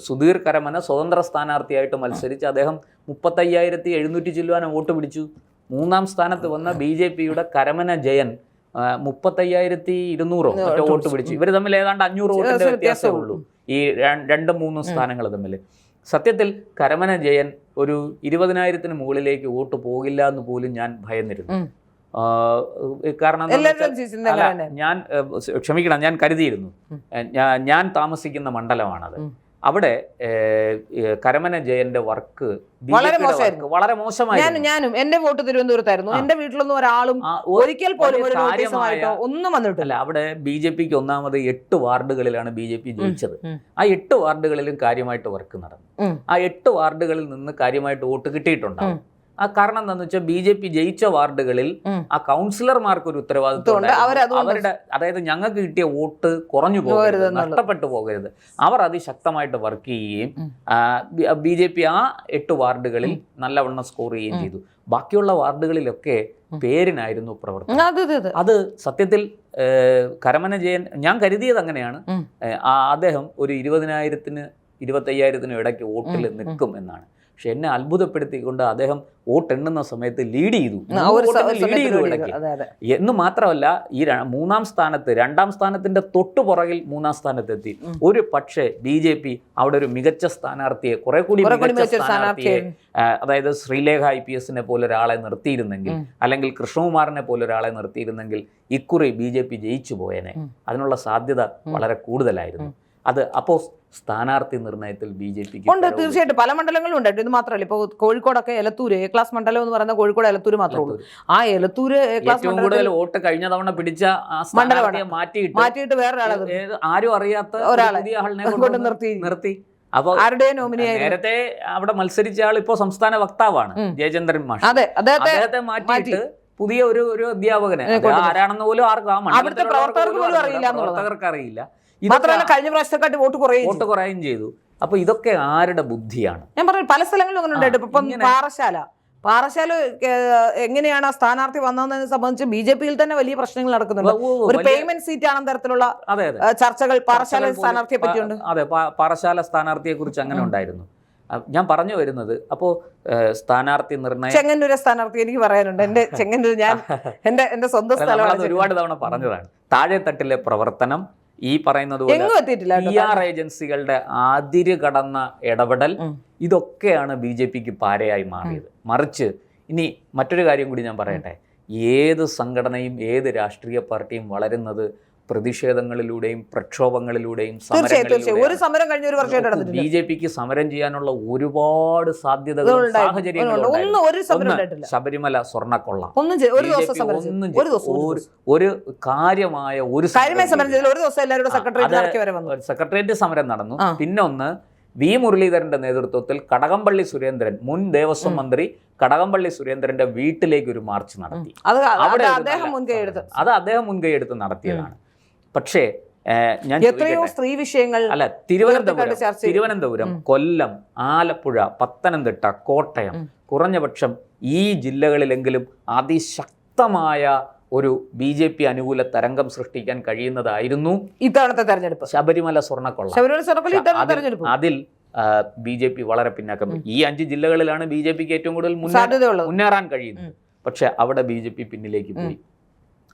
സുധീർ കരമന സ്വതന്ത്ര സ്ഥാനാർത്ഥിയായിട്ട് മത്സരിച്ച് അദ്ദേഹം 35,700 ചില്ലുവാന വോട്ട് പിടിച്ചു. മൂന്നാം സ്ഥാനത്ത് വന്ന BJPയുടെ കരമന ജയൻ 35,200 മറ്റോ വോട്ട് പിടിച്ചു. ഇവർ തമ്മിൽ ഏതാണ്ട് 500 വോട്ടിന്റെ വ്യത്യാസമേ ഉള്ളൂ ഈ 2-3 സ്ഥാനങ്ങൾ തമ്മിൽ. സത്യത്തിൽ കരമന ജയൻ ഒരു 20,000-ന് മുകളിലേക്ക് വോട്ട് പോകില്ല എന്ന് പോലും ഞാൻ ഭയന്നിരുന്നു. കാരണം ഞാൻ കരുതിയിരുന്നു. ഞാൻ താമസിക്കുന്ന മണ്ഡലമാണത്. അവിടെ കരമന ജയന്റെ വർക്ക് വളരെ മോശമായിരുന്നു. ഞാനും എന്റെ വോട്ട് തിരുവനന്തപുരത്തായിരുന്നു. എന്റെ വീട്ടിലൊന്നും ഒരാളും ഒരിക്കൽ പോലും ഒന്നും വന്നിട്ടില്ല. അവിടെ BJPക്ക് ഒന്നാമത് 8 വാർഡുകളിലാണ് BJP ജയിച്ചത്. ആ 8 വാർഡുകളിലും കാര്യമായിട്ട് വർക്ക് നടന്നു. ആ 8 വാർഡുകളിൽ നിന്ന് കാര്യമായിട്ട് വോട്ട് കിട്ടിയിട്ടുണ്ടാവും. ആ കാരണം എന്താണെന്ന് വെച്ചാൽ BJP ജയിച്ച വാർഡുകളിൽ ആ കൗൺസിലർമാർക്ക് ഒരു ഉത്തരവാദിത്വം, അവരുടെ അതായത് ഞങ്ങൾക്ക് കിട്ടിയ വോട്ട് കുറഞ്ഞു പോകരുത്, നഷ്ടപ്പെട്ടു പോകരുത്. അവർ അതിശക്തമായിട്ട് വർക്ക് ചെയ്യുകയും BJP ആ 8 വാർഡുകളിൽ നല്ലവണ്ണം സ്കോർ ചെയ്യുകയും ചെയ്തു. ബാക്കിയുള്ള വാർഡുകളിലൊക്കെ പേരിനായിരുന്നു പ്രവർത്തനം. അത് സത്യത്തിൽ കരമന ജയൻ, ഞാൻ കരുതിയത് അങ്ങനെയാണ്, അദ്ദേഹം ഒരു 20,000-നും 25,000-നും ഇടയ്ക്ക് വോട്ടിൽ നിൽക്കും എന്നാണ്. പക്ഷെ എന്നെ അത്ഭുതപ്പെടുത്തിക്കൊണ്ട് അദ്ദേഹം വോട്ട് എണ്ണുന്ന സമയത്ത് ലീഡ് ചെയ്തു ഇടയ്ക്ക്. എന്ന് മാത്രമല്ല, ഈ രണ്ടാം സ്ഥാനത്തിന്റെ തൊട്ടു പുറകിൽ 3-ാം സ്ഥാനത്തെത്തി. ഒരു പക്ഷേ BJP അവിടെ ഒരു മികച്ച സ്ഥാനാർത്ഥിയെ, കുറെ കൂടി മികച്ച സ്ഥാനാർത്ഥിയെ, അതായത് ശ്രീലേഖ IPS-നെ പോലെ ഒരാളെ നിർത്തിയിരുന്നെങ്കിൽ, അല്ലെങ്കിൽ കൃഷ്ണകുമാറിനെ പോലെ ഒരാളെ നിർത്തിയിരുന്നെങ്കിൽ ഇക്കുറി BJP ജയിച്ചു പോയേനെ. അതിനുള്ള സാധ്യത വളരെ കൂടുതലായിരുന്നു. അത് അപ്പോൾ സ്ഥാനാർത്ഥി നിർണയത്തിൽ BJPക്ക് ഉണ്ട്. തീർച്ചയായിട്ടും പല മണ്ഡലങ്ങളും ഉണ്ട്. ഇത് മാത്രമല്ല, ഇപ്പോൾ കോഴിക്കോടൊക്കെ എലത്തൂര് A ക്ലാസ് മണ്ഡലം എന്ന് പറയുന്ന കോഴിക്കോട് എലത്തൂര് മാത്രമേ ഉള്ളൂ. ആ എലത്തൂര് A ക്ലാസ് കൂടുതൽ വോട്ട് കഴിഞ്ഞ തവണ പിടിച്ച മണ്ഡലം മാറ്റിയിട്ട് വേറൊരാളെ, ആരും അറിയാത്ത ഒരാളെ കൊണ്ട് നിർത്തി. അപ്പൊ ആരുടെ നോമിനി നേരത്തെ അവിടെ മത്സരിച്ച ആൾ ഇപ്പോ സംസ്ഥാന വക്താവാണ്, ജയചന്ദ്രൻ മാഷ്. അദ്ദേഹത്തെ മാറ്റിയിട്ട് പുതിയ ഒരു അധ്യാപകനെ, ആരാണെന്ന് പോലും പ്രവർത്തകർക്ക് അറിയില്ല. മാത്രമല്ല കഴിഞ്ഞ പ്രാവശ്യത്തെക്കാട്ടി വോട്ട് കുറയുകയും ചെയ്തു. അപ്പൊ ഇതൊക്കെ ആരുടെ ബുദ്ധിയാണ്? ഞാൻ പറഞ്ഞു പല സ്ഥലങ്ങളിലും അങ്ങനെ ഉണ്ടായിട്ട്. ഇപ്പം പാറശാല എങ്ങനെയാണ് സ്ഥാനാർത്ഥി വന്നതെന്ന് സംബന്ധിച്ച് BJPയിൽ തന്നെ വലിയ പ്രശ്നങ്ങൾ നടക്കുന്നുണ്ട്. ഒരു പേയ്മെന്റ് സീറ്റ് ആണെന്ന തരത്തിലുള്ള ചർച്ചകൾ പാറശാല സ്ഥാനാർത്ഥിയെ പറ്റിയുണ്ട്. അതെ, പാറശാല സ്ഥാനാർത്ഥിയെ കുറിച്ച് അങ്ങനെ ഉണ്ടായിരുന്നു. ഞാൻ പറഞ്ഞു വരുന്നത്, അപ്പോൾ സ്ഥാനാർത്ഥി നിർണയം, ചെങ്ങന്നൂരെ സ്ഥാനാർത്ഥി എനിക്ക് പറയാനുണ്ട്. എന്റെ ചെങ്ങന്നൂർ ഞാൻ എന്റെ സ്വന്തം സ്ഥലമാണ്. ഒരുപാട് തവണ പറഞ്ഞതാണ്. താഴെത്തട്ടിലെ പ്രവർത്തനം, ഈ പറയുന്നത് പോലെ PR ഏജൻസികളുടെ അതിര് കടന്ന ഇടപെടൽ, ഇതൊക്കെയാണ് BJPക്ക് പാരയായി മാറിയത്. മറിച്ച് ഇനി മറ്റൊരു കാര്യം കൂടി ഞാൻ പറയട്ടെ, ഏത് സംഘടനയും ഏത് രാഷ്ട്രീയ പാർട്ടിയും വളരുന്നത് പ്രതിഷേധങ്ങളിലൂടെയും പ്രക്ഷോഭങ്ങളിലൂടെയും ഒരു സമരം കഴിഞ്ഞ ഒരു വർഷമായിട്ട് നടന്നിട്ടില്ല. BJPക്ക് സമരം ചെയ്യാനുള്ള ഒരുപാട് സാധ്യതകളും സാഹചര്യങ്ങളും. ശബരിമല സ്വർണ്ണക്കൊള്ള, ഒരു കാര്യമായ ഒരു സെക്രട്ടേറിയറ്റ് സമരം നടന്നു. പിന്നെ ഒന്ന് വി മുരളീധരന്റെ നേതൃത്വത്തിൽ കടകംപള്ളി സുരേന്ദ്രൻ, മുൻ ദേവസ്വം മന്ത്രി കടകംപള്ളി സുരേന്ദ്രന്റെ വീട്ടിലേക്ക് ഒരു മാർച്ച് നടത്തി. അത് അദ്ദേഹം മുൻകൈ എടുത്ത് നടത്തിയതാണ്. പക്ഷേ ഞാൻ സ്ത്രീ വിഷയങ്ങൾ അല്ല, തിരുവനന്തപുരം, കൊല്ലം, ആലപ്പുഴ, പത്തനംതിട്ട, കോട്ടയം, കുറഞ്ഞപക്ഷം ഈ ജില്ലകളിലെങ്കിലും അതിശക്തമായ ഒരു BJP അനുകൂല തരംഗം സൃഷ്ടിക്കാൻ കഴിയുന്നതായിരുന്നു ഇത്തവണത്തെ തെരഞ്ഞെടുപ്പ്. ശബരിമല സ്വർണ്ണക്കൊള്ള. അതിൽ BJP വളരെ പിന്നാക്കം. ഈ 5 ജില്ലകളിലാണ് BJPക്ക് ഏറ്റവും കൂടുതൽ മുന്നേറാൻ കഴിയുന്നത്. പക്ഷെ അവിടെ BJP പിന്നിലേക്ക് പോയി.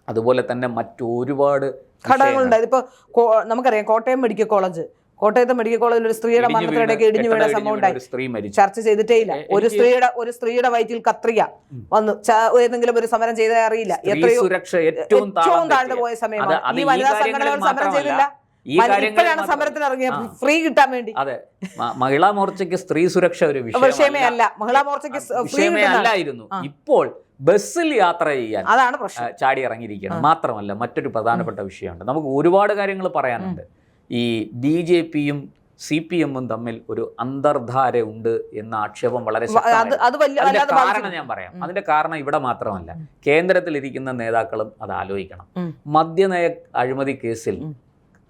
അതുപോലെ തന്നെ മറ്റൊരുപാട് ഘടകങ്ങളുണ്ടായത്. ഇപ്പൊ നമുക്കറിയാം, കോട്ടയം മെഡിക്കൽ കോളേജ്, കോട്ടയത്തെ മെഡിക്കൽ കോളേജിൽ ഒരു സ്ത്രീയുടെ മരണത്തിനിടയ്ക്ക് ഇടിഞ്ഞു വീണ സംഭവം ഉണ്ടായി. ചർച്ച ചെയ്തിട്ടേ ഇല്ല. ഒരു സ്ത്രീയുടെ വയറ്റിൽ കത്രിക വന്നു. ഏതെങ്കിലും ഒരു സമരം ചെയ്തേ അറിയില്ല. എത്രയോ ഏറ്റവും താഴ്ന്നു പോയ സമയമാണ്. ഈ വനിതാ സംഘടനകൾ സമരം ചെയ്തില്ല. ഇപ്പോഴാണ് സമരത്തിന് ഇറങ്ങിയ ഫ്രീ കിട്ടാൻ വേണ്ടി. അതെ, മഹിളാ മോർച്ചയ്ക്ക് സ്ത്രീ സുരക്ഷ ഒരു വിഷയമേ അല്ല. മഹിളാ മോർച്ചയ്ക്ക് വിഷയമേ അല്ലായിരുന്നു. ഇപ്പോൾ ബസ്സിൽ യാത്ര ചെയ്യാൻ അതാണ് പ്രശ്നം, ചാടി ഇറങ്ങിയിരിക്കണം. മാത്രമല്ല മറ്റൊരു പ്രധാനപ്പെട്ട വിഷയമുണ്ട്. നമുക്ക് ഒരുപാട് കാര്യങ്ങൾ പറയാനുണ്ട്. ഈ BJPയും CPM-ഉം തമ്മിൽ ഒരു അന്തർധാര ഉണ്ട് എന്ന ആക്ഷേപം വളരെ കാരണം ഞാൻ പറയാം. അതിന്റെ കാരണം ഇവിടെ മാത്രമല്ല, കേന്ദ്രത്തിലിരിക്കുന്ന നേതാക്കളും അത് ആലോചിക്കണം. മദ്യനയ അഴിമതി കേസിൽ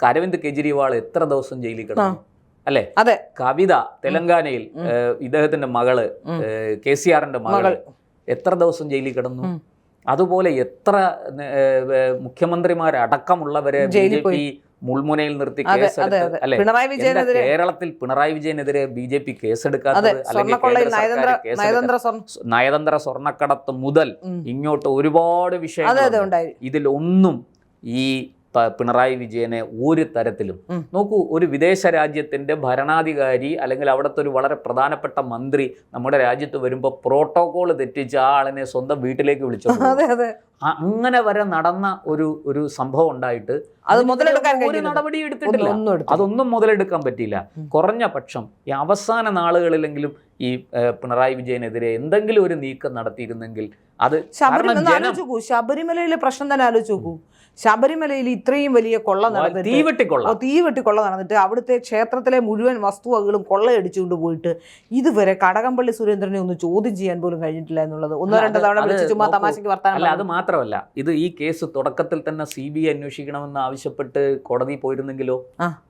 അരവിന്ദ് കെജ്രിവാൾ എത്ര ദിവസം ജയിലിൽ കിടന്നു അല്ലെ? അതെ. കവിത തെലങ്കാനയിൽ ഇദ്ദേഹത്തിന്റെ മകള് KCR-ന്റെ മകള് എത്ര ദിവസം ജയിലിൽ കിടന്നു? അതുപോലെ എത്ര മുഖ്യമന്ത്രിമാരടക്കമുള്ളവരെ BJP മുൾമുനയിൽ നിർത്തി കേസെടുത്ത് അല്ലെ? കേരളത്തിൽ പിണറായി വിജയനെതിരെ BJP കേസെടുക്കാത്തത്, നയതന്ത്ര സ്വർണ്ണക്കടത്ത് മുതൽ ഇങ്ങോട്ട് ഒരുപാട് വിഷയങ്ങൾ. ഇതിലൊന്നും ഈ പിണറായി വിജയനെ ഒരു തരത്തിലും നോക്കൂ, ഒരു വിദേശ രാജ്യത്തിന്റെ ഭരണാധികാരി അല്ലെങ്കിൽ അവിടുത്തെ ഒരു വളരെ പ്രധാനപ്പെട്ട മന്ത്രി നമ്മുടെ രാജ്യത്ത് വരുമ്പോൾ പ്രോട്ടോകോൾ തെറ്റിച്ച് ആ ആളിനെ സ്വന്തം വീട്ടിലേക്ക് വിളിച്ചു. അങ്ങനെ വരെ നടന്ന ഒരു സംഭവം ഉണ്ടായിട്ട് ഒരു നടപടി എടുത്തിട്ടില്ല. അതൊന്നും മുതലെടുക്കാൻ പറ്റിയില്ല. കുറഞ്ഞ പക്ഷം ഈ അവസാന നാളുകളിലെങ്കിലും ഈ പിണറായി വിജയനെതിരെ എന്തെങ്കിലും ഒരു നീക്കം നടത്തിയിരുന്നെങ്കിൽ അത്. ശബരിമലയിലെ പ്രശ്നം തന്നെ ആലോചിച്ച് നോക്കൂ. ശബരിമലയിൽ ഇത്രയും വലിയ കൊള്ള നടന്നിട്ട്, തീവെട്ടിക്കൊള്ള നടന്നിട്ട് അവിടുത്തെ ക്ഷേത്രത്തിലെ മുഴുവൻ വസ്തുവകകളും കൊള്ളയടിച്ചുകൊണ്ട് പോയിട്ട് ഇതുവരെ കടകംപള്ളി സുരേന്ദ്രനെ ഒന്ന് ചോദ്യം ചെയ്യാൻ പോലും കഴിഞ്ഞിട്ടില്ല എന്നുള്ളത് ഒന്നോ രണ്ടോ തവണ വിളിച്ച് ചുമ്മാ തമാശക്ക് വർത്താനം. അത് മാത്രമല്ല, ഇത് ഈ കേസ് തുടക്കത്തിൽ തന്നെ CBI അന്വേഷിക്കണമെന്ന് ആവശ്യപ്പെട്ട് കോടതി പോയിരുന്നെങ്കിലോ?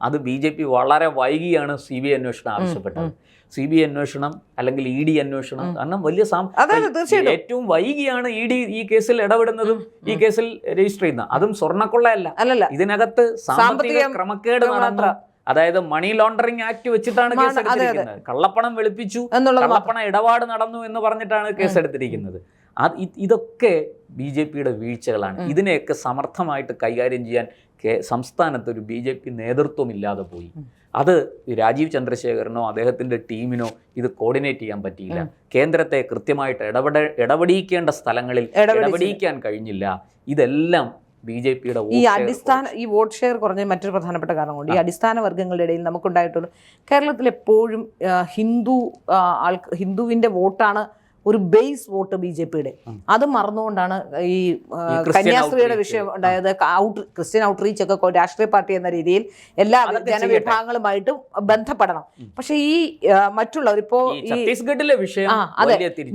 അത് BJP വളരെ വൈകിയാണ് CBI അന്വേഷണം ആവശ്യപ്പെട്ടത്. CBI അന്വേഷണം അല്ലെങ്കിൽ ED അന്വേഷണം. കാരണം വലിയ ഏറ്റവും വൈകിയാണ് ED ഈ കേസിൽ ഇടപെടുന്നതും ഈ കേസിൽ രജിസ്റ്റർ ചെയ്യുന്നത്. അതും സ്വർണ്ണക്കൊള്ളയല്ല, ഇതിനകത്ത് സാമ്പത്തിക ക്രമക്കേട് നടന്നു. അതായത് മണി ലോണ്ടറിംഗ് ആക്ട് വെച്ചിട്ടാണ് കേസ് എടുത്തിരിക്കുന്നത്. കള്ളപ്പണം വെളുപ്പിച്ചു, കള്ളപ്പണ ഇടപാട് നടന്നു എന്ന് പറഞ്ഞിട്ടാണ് കേസ് എടുത്തിരിക്കുന്നത്. ഇതൊക്കെ BJPയുടെ വീഴ്ചകളാണ്. ഇതിനെയൊക്കെ സമർത്ഥമായിട്ട് കൈകാര്യം ചെയ്യാൻ സംസ്ഥാനത്ത് ഒരു BJP നേതൃത്വമില്ലാതെ പോയി. അത് രാജീവ് ചന്ദ്രശേഖരനോ അദ്ദേഹത്തിൻ്റെ ടീമിനോ ഇത് കോർഡിനേറ്റ് ചെയ്യാൻ പറ്റിയില്ല. കേന്ദ്രത്തെ കൃത്യമായിട്ട് ഇടപെടിക്കേണ്ട സ്ഥലങ്ങളിൽ ഇടപെടിക്കാൻ കഴിഞ്ഞില്ല. ഇതെല്ലാം BJPയുടെ ഈ വോട്ട് ഷെയർ കുറഞ്ഞ മറ്റൊരു പ്രധാനപ്പെട്ട കാരണം കൊണ്ട് ഈ അടിസ്ഥാന വർഗ്ഗങ്ങളുടെ ഇടയിൽ നമുക്കുണ്ടായിട്ടുള്ള കേരളത്തിൽ എപ്പോഴും ഹിന്ദുവിൻ്റെ വോട്ടാണ് ഒരു ബേസ് വോട്ട് BJPയുടെ. അത് മറന്നുകൊണ്ടാണ് ഈ കന്യാസ്ത്രീയുടെ വിഷയം ഉണ്ടായത്. ക്രിസ്ത്യൻ ഔട്ട്റീച്ച് ഒക്കെ രാഷ്ട്രീയ പാർട്ടി എന്ന രീതിയിൽ എല്ലാ ജനവിഭാഗങ്ങളുമായിട്ടും ബന്ധപ്പെടണം. പക്ഷെ ഈ മറ്റുള്ളവർ ഇപ്പോ ഛത്തീസ്ഗഡിലെ വിഷയം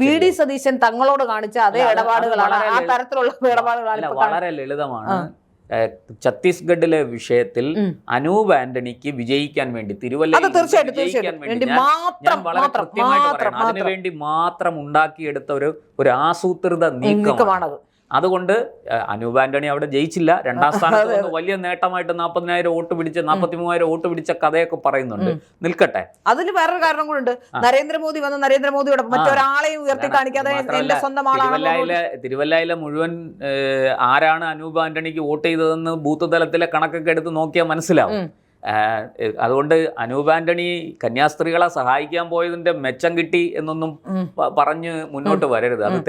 VD സതീശൻ തങ്ങളോട് കാണിച്ച അതേ ഇടപാടുകളാണ്, ആ തരത്തിലുള്ള ഇടപാടുകളാണ്. വളരെ ലളിതമാണ്. ഛത്തീസ്ഗഡിലെ വിഷയത്തിൽ അനൂപ് ആന്റണിക്ക് വിജയിക്കാൻ വേണ്ടി, തിരുവല്ലയിൽ വിജയിക്കാൻ വേണ്ടി ഞാൻ വളരെ കൃത്യമായിട്ട് പറയുന്നു, അതിനുവേണ്ടി മാത്രം ഉണ്ടാക്കിയെടുത്ത ഒരു ആസൂത്രിത നീക്കമാണ്. അതുകൊണ്ട് അനൂപ് ആന്റണി അവിടെ ജയിച്ചില്ല, രണ്ടാം സ്ഥാനത്ത് വന്ന് വലിയ നേട്ടമായിട്ട് 40,000 വോട്ട് പിടിച്ച് 43,000 വോട്ട് പിടിച്ച കഥയൊക്കെ പറയുന്നുണ്ട്. നിൽക്കട്ടെ, അതിന് വേറൊരു കാരണം കൂടെ ഉണ്ട്. നരേന്ദ്രമോദി വന്ന് നരേന്ദ്രമോദിയോടൊപ്പം മറ്റൊരാളെയും ഉയർത്തി കാണിക്കാതെ എന്റെ സ്വന്തം ആളാണ്. തിരുവല്ലയിലെ മുഴുവൻ ആരാണ് അനൂപ് ആന്റണിക്ക് വോട്ട് ചെയ്തതെന്ന് ബൂത്ത് തലത്തിലെ കണക്കൊക്കെ എടുത്ത് നോക്കിയാൽ മനസ്സിലാവും. അതുകൊണ്ട് അനൂപ് ആന്റണി കന്യാസ്ത്രീകളെ സഹായിക്കാൻ പോയതിന്റെ മെച്ചം കിട്ടി എന്നൊന്നും പറഞ്ഞ് മുന്നോട്ട് വരരുത്. അത്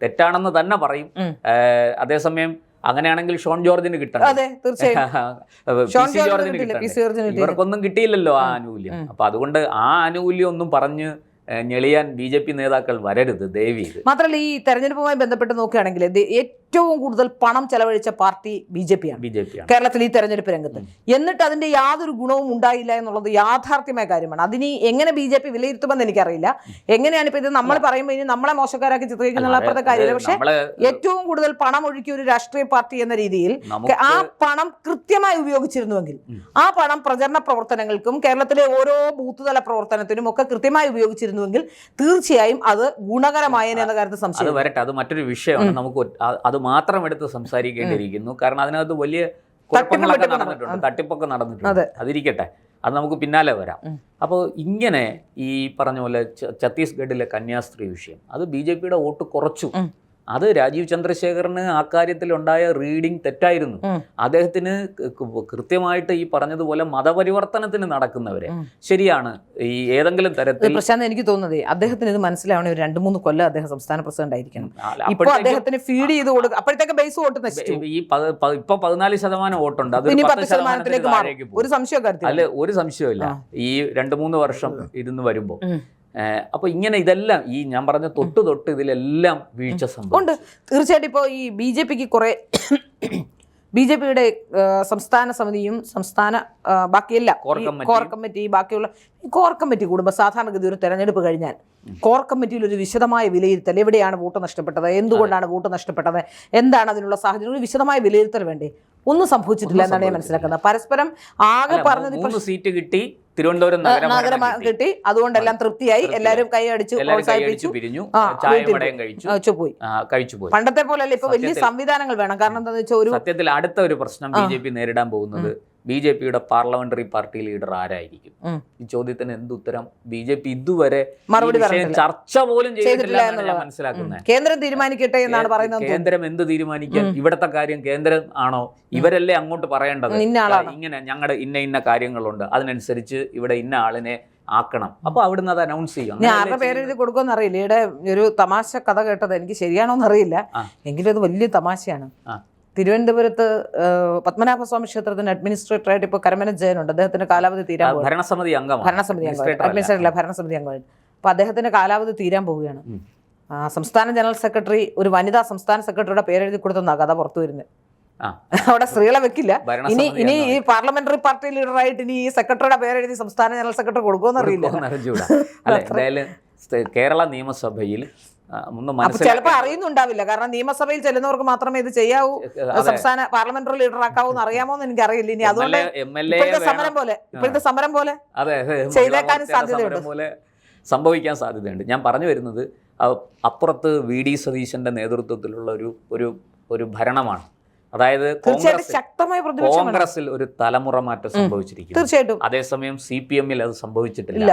തെറ്റാണെന്ന് തന്നെ പറയും. അതേസമയം അങ്ങനെയാണെങ്കിൽ ഷോൺ ജോർജിന് കിട്ടണം, ജോർജിന് കിട്ടണം. ഇവർക്കൊന്നും കിട്ടിയില്ലല്ലോ ആ ആനുകൂല്യം. അപ്പൊ അതുകൊണ്ട് ആ ആനുകൂല്യം ഒന്നും പറഞ്ഞ് ഞെളിയാൻ BJP നേതാക്കൾ വരരുത് ദയവീത്. മാത്രമല്ല ഈ തെരഞ്ഞെടുപ്പുമായി ബന്ധപ്പെട്ട് നോക്കുകയാണെങ്കിൽ ഏറ്റവും കൂടുതൽ പണം ചെലവഴിച്ച പാർട്ടി BJP ആണ് കേരളത്തിൽ ഈ തെരഞ്ഞെടുപ്പ് രംഗത്ത്. എന്നിട്ട് അതിന്റെ യാതൊരു ഗുണവും ഉണ്ടായില്ല എന്നുള്ളത് യാഥാർത്ഥ്യമായ കാര്യമാണ്. അതിനി എങ്ങനെ BJP വിലയിരുത്തുമെന്ന് എനിക്കറിയില്ല. എങ്ങനെയാണ് ഇപ്പൊ ഇത് നമ്മൾ പറയുമ്പോൾ ഇനി നമ്മളെ മോശക്കാരാക്കി ചിത്രീകരിക്കുന്ന അപ്പുറത്തെ കാര്യമില്ല. പക്ഷെ ഏറ്റവും കൂടുതൽ പണം ഒഴുക്കിയ ഒരു രാഷ്ട്രീയ പാർട്ടി എന്ന രീതിയിൽ ആ പണം കൃത്യമായി ഉപയോഗിച്ചിരുന്നുവെങ്കിൽ, ആ പണം പ്രചരണ പ്രവർത്തനങ്ങൾക്കും കേരളത്തിലെ ഓരോ ബൂത്ത് തല പ്രവർത്തനത്തിനും ഒക്കെ കൃത്യമായി ഉപയോഗിച്ചിരുന്നുവെങ്കിൽ തീർച്ചയായും അത് ഗുണകരമായേനെ എന്ന കാര്യത്തിൽ സംശയം. അത് വരട്ടെ, അത് മറ്റൊരു വിഷയമാണ്. നമുക്ക് അത് മാത്രം എടുത്ത് സംസാരിക്കേണ്ടിയിരിക്കുന്നു. കാരണം അതിനകത്ത് വലിയ കുഴപ്പങ്ങളൊക്കെ നടന്നിട്ടുണ്ട്, തട്ടിപ്പൊക്കെ നടന്നിട്ടുണ്ട്. അതിരിക്കട്ടെ, അത് നമുക്ക് പിന്നാലെ വരാം. അപ്പോൾ ഇങ്ങനെ ഈ പറഞ്ഞ പോലെ ഛത്തീസ്ഗഡിലെ കന്യാസ്ത്രീ വിഷയം അത് BJPയുടെ വോട്ട് കുറച്ചു. അത് രാജീവ് ചന്ദ്രശേഖറിന് ആ കാര്യത്തിലുണ്ടായ റീഡിംഗ് തെറ്റായിരുന്നു. അദ്ദേഹത്തിന് കൃത്യമായിട്ട് ഈ പറഞ്ഞതുപോലെ മതപരിവർത്തനത്തിന് നടക്കുന്നവരെ ശരിയാണ് ഈ ഏതെങ്കിലും തരത്തിൽ. പ്രശാന്ത്, എനിക്ക് തോന്നുന്നത് അദ്ദേഹത്തിന് ഇത് മനസ്സിലാവണേ ഒരു 2-3 കൊല്ലം അദ്ദേഹം സംസ്ഥാന പ്രസിഡന്റ് ആയിരിക്കണം. ഇപ്പോൾ അദ്ദേഹത്തിന് ഫീഡ് ചെയ്ത് കൊടുക്കുക, അപ്പോഴത്തേക്ക് ബേസ് വോട്ട് നശിച്ചു. ഇപ്പൊ 14% വോട്ടുണ്ട്, അത് 10%-ലേക്ക് മാറും. ഒരു സംശയം അല്ല, ഒരു സംശയമില്ല. ഈ 2-3 വർഷം ഇരുന്ന് വരുമ്പോ അപ്പൊ ഇങ്ങനെ ഇതെല്ലാം ഈ ഞാൻ പറഞ്ഞ തൊട്ട് ഇതിലെല്ലാം വീഴ്ച സംഭവിച്ചു. തീർച്ചയായിട്ടും ഇപ്പോൾ ഈ BJPക്ക് കുറെ BJPയുടെ സംസ്ഥാന സമിതിയും സംസ്ഥാന ബാക്കിയെല്ലാം കോർ കമ്മിറ്റി ബാക്കിയുള്ള കോർ കമ്മിറ്റി കൂടുമ്പോൾ സാധാരണഗതി ഒരു തെരഞ്ഞെടുപ്പ് കഴിഞ്ഞാൽ കോർ കമ്മിറ്റിയിൽ ഒരു വിശദമായ വിലയിരുത്തൽ, എവിടെയാണ് വോട്ട് നഷ്ടപ്പെട്ടത്, എന്തുകൊണ്ടാണ് വോട്ട് നഷ്ടപ്പെട്ടത്, എന്താണ് അതിനുള്ള സാഹചര്യം, ഒരു വിശദമായ വിലയിരുത്തൽ വേണ്ടേ? ഒന്നും സംഭവിച്ചിട്ടില്ല എന്നാണ് ഞാൻ മനസ്സിലാക്കുന്നത്. പരസ്പരം ആകെ പറഞ്ഞത് 3 സീറ്റ് കിട്ടി, തിരുവനന്തപുരം നഗരം കിട്ടി, അതുകൊണ്ടെല്ലാം തൃപ്തിയായി, എല്ലാവരും കൈയടിച്ചു, പ്രോത്സാഹിപ്പിച്ചു, പോയി. പണ്ടത്തെ പോലെ ഇപ്പൊ വലിയ സംവിധാനങ്ങൾ വേണം. കാരണം എന്താണെന്ന് വെച്ചാൽ ഒരു സത്യത്തിൽ അടുത്ത ഒരു പ്രശ്നം BJP നേരിടാൻ പോകുന്നത് BJPയുടെ പാർലമെന്ററി പാർട്ടി ലീഡർ ആരായിരിക്കും? ഈ ചോദ്യത്തിന് എന്തുത്തരം BJP ഇതുവരെ ചർച്ച പോലും ചെയ്തിട്ടില്ല എന്നാണ് ഞാൻ മനസ്സിലാക്കുന്നത്. കേന്ദ്രം തീരുമാനിക്കട്ടെ എന്നാണ് പറയുന്നത്. കേന്ദ്രം എന്ത് തീരുമാനിക്കാൻ? ഇവിടത്തെ കാര്യം കേന്ദ്രം ആണോ? ഇവരല്ലേ അങ്ങോട്ട് പറയേണ്ടത്? ഇങ്ങനെ ഞങ്ങളുടെ ഇന്ന കാര്യങ്ങളുണ്ട്, അതിനനുസരിച്ച് ഇവിടെ ഇന്ന ആളിനെ ആക്കണം. അപ്പൊ അവിടുന്ന് അത് അനൗൺസ് ചെയ്യും. ഞാൻ ആരുടെ പേരെഴുതി കൊടുക്കുമെന്ന് അറിയില്ല. ഇവിടെ ഒരു തമാശ കഥ കേട്ടത്, എനിക്ക് ശരിയാണോന്ന് അറിയില്ല, എങ്കിലും അത് വലിയ തമാശയാണ്. തിരുവനന്തപുരത്ത് പത്മനാഭസ്വാമി ക്ഷേത്രത്തിന് അഡ്മിനിസ്ട്രേറ്ററായിട്ട് ഇപ്പോൾ കരമന ജയനുണ്ട്. അദ്ദേഹത്തിന്റെ കാലാവധി തീരാൻ പോകും. ഭരണസമിതി അംഗമാണ്. അപ്പൊ അദ്ദേഹത്തിന്റെ കാലാവധി തീരാൻ പോവുകയാണ്. സംസ്ഥാന ജനറൽ സെക്രട്ടറി, ഒരു വനിതാ സംസ്ഥാന സെക്രട്ടറിയുടെ പേരെഴുതി കൊടുത്തെന്നാ കഥ പുറത്തു വരുന്നത്. അവിടെ സ്ത്രീകളെ വെക്കില്ല. ഇനി ഈ പാർലമെന്ററി പാർട്ടി ലീഡറായിട്ട് ഇനി ഈ സെക്രട്ടറിയുടെ പേരെഴുതി സംസ്ഥാന ജനറൽ സെക്രട്ടറി കൊടുക്കുമെന്ന് അറിയില്ല. കേരള നിയമസഭയിൽ ചിലപ്പോൾ അറിയുന്നുണ്ടാവില്ല. കാരണം നിയമസഭയിൽ ചെല്ലുന്നവർക്ക് മാത്രമേ ഇത് ചെയ്യാവൂ, സംസ്ഥാന പാർലമെന്ററി ലീഡർ ആക്കാവൂന്ന് അറിയാമോന്ന് എനിക്കറിയില്ല. ഇനി അതുകൊണ്ട് ഇപ്പോഴത്തെ സമരം പോലെ ചെയ്തേക്കാനും സാധ്യതയുണ്ട്, സംഭവിക്കാൻ സാധ്യതയുണ്ട്. ഞാൻ പറഞ്ഞു വരുന്നത് അപ്പുറത്ത് VD സതീശന്റെ നേതൃത്വത്തിലുള്ള ഒരു ഭരണമാണ്. അതായത് കോൺഗ്രസിൽ ഒരു തലമുറ മാറ്റം സംഭവിച്ചിരിക്കുന്നു. തീർച്ചയായിട്ടും. അതേസമയം CPM-ൽ അത് സംഭവിച്ചിട്ടില്ല,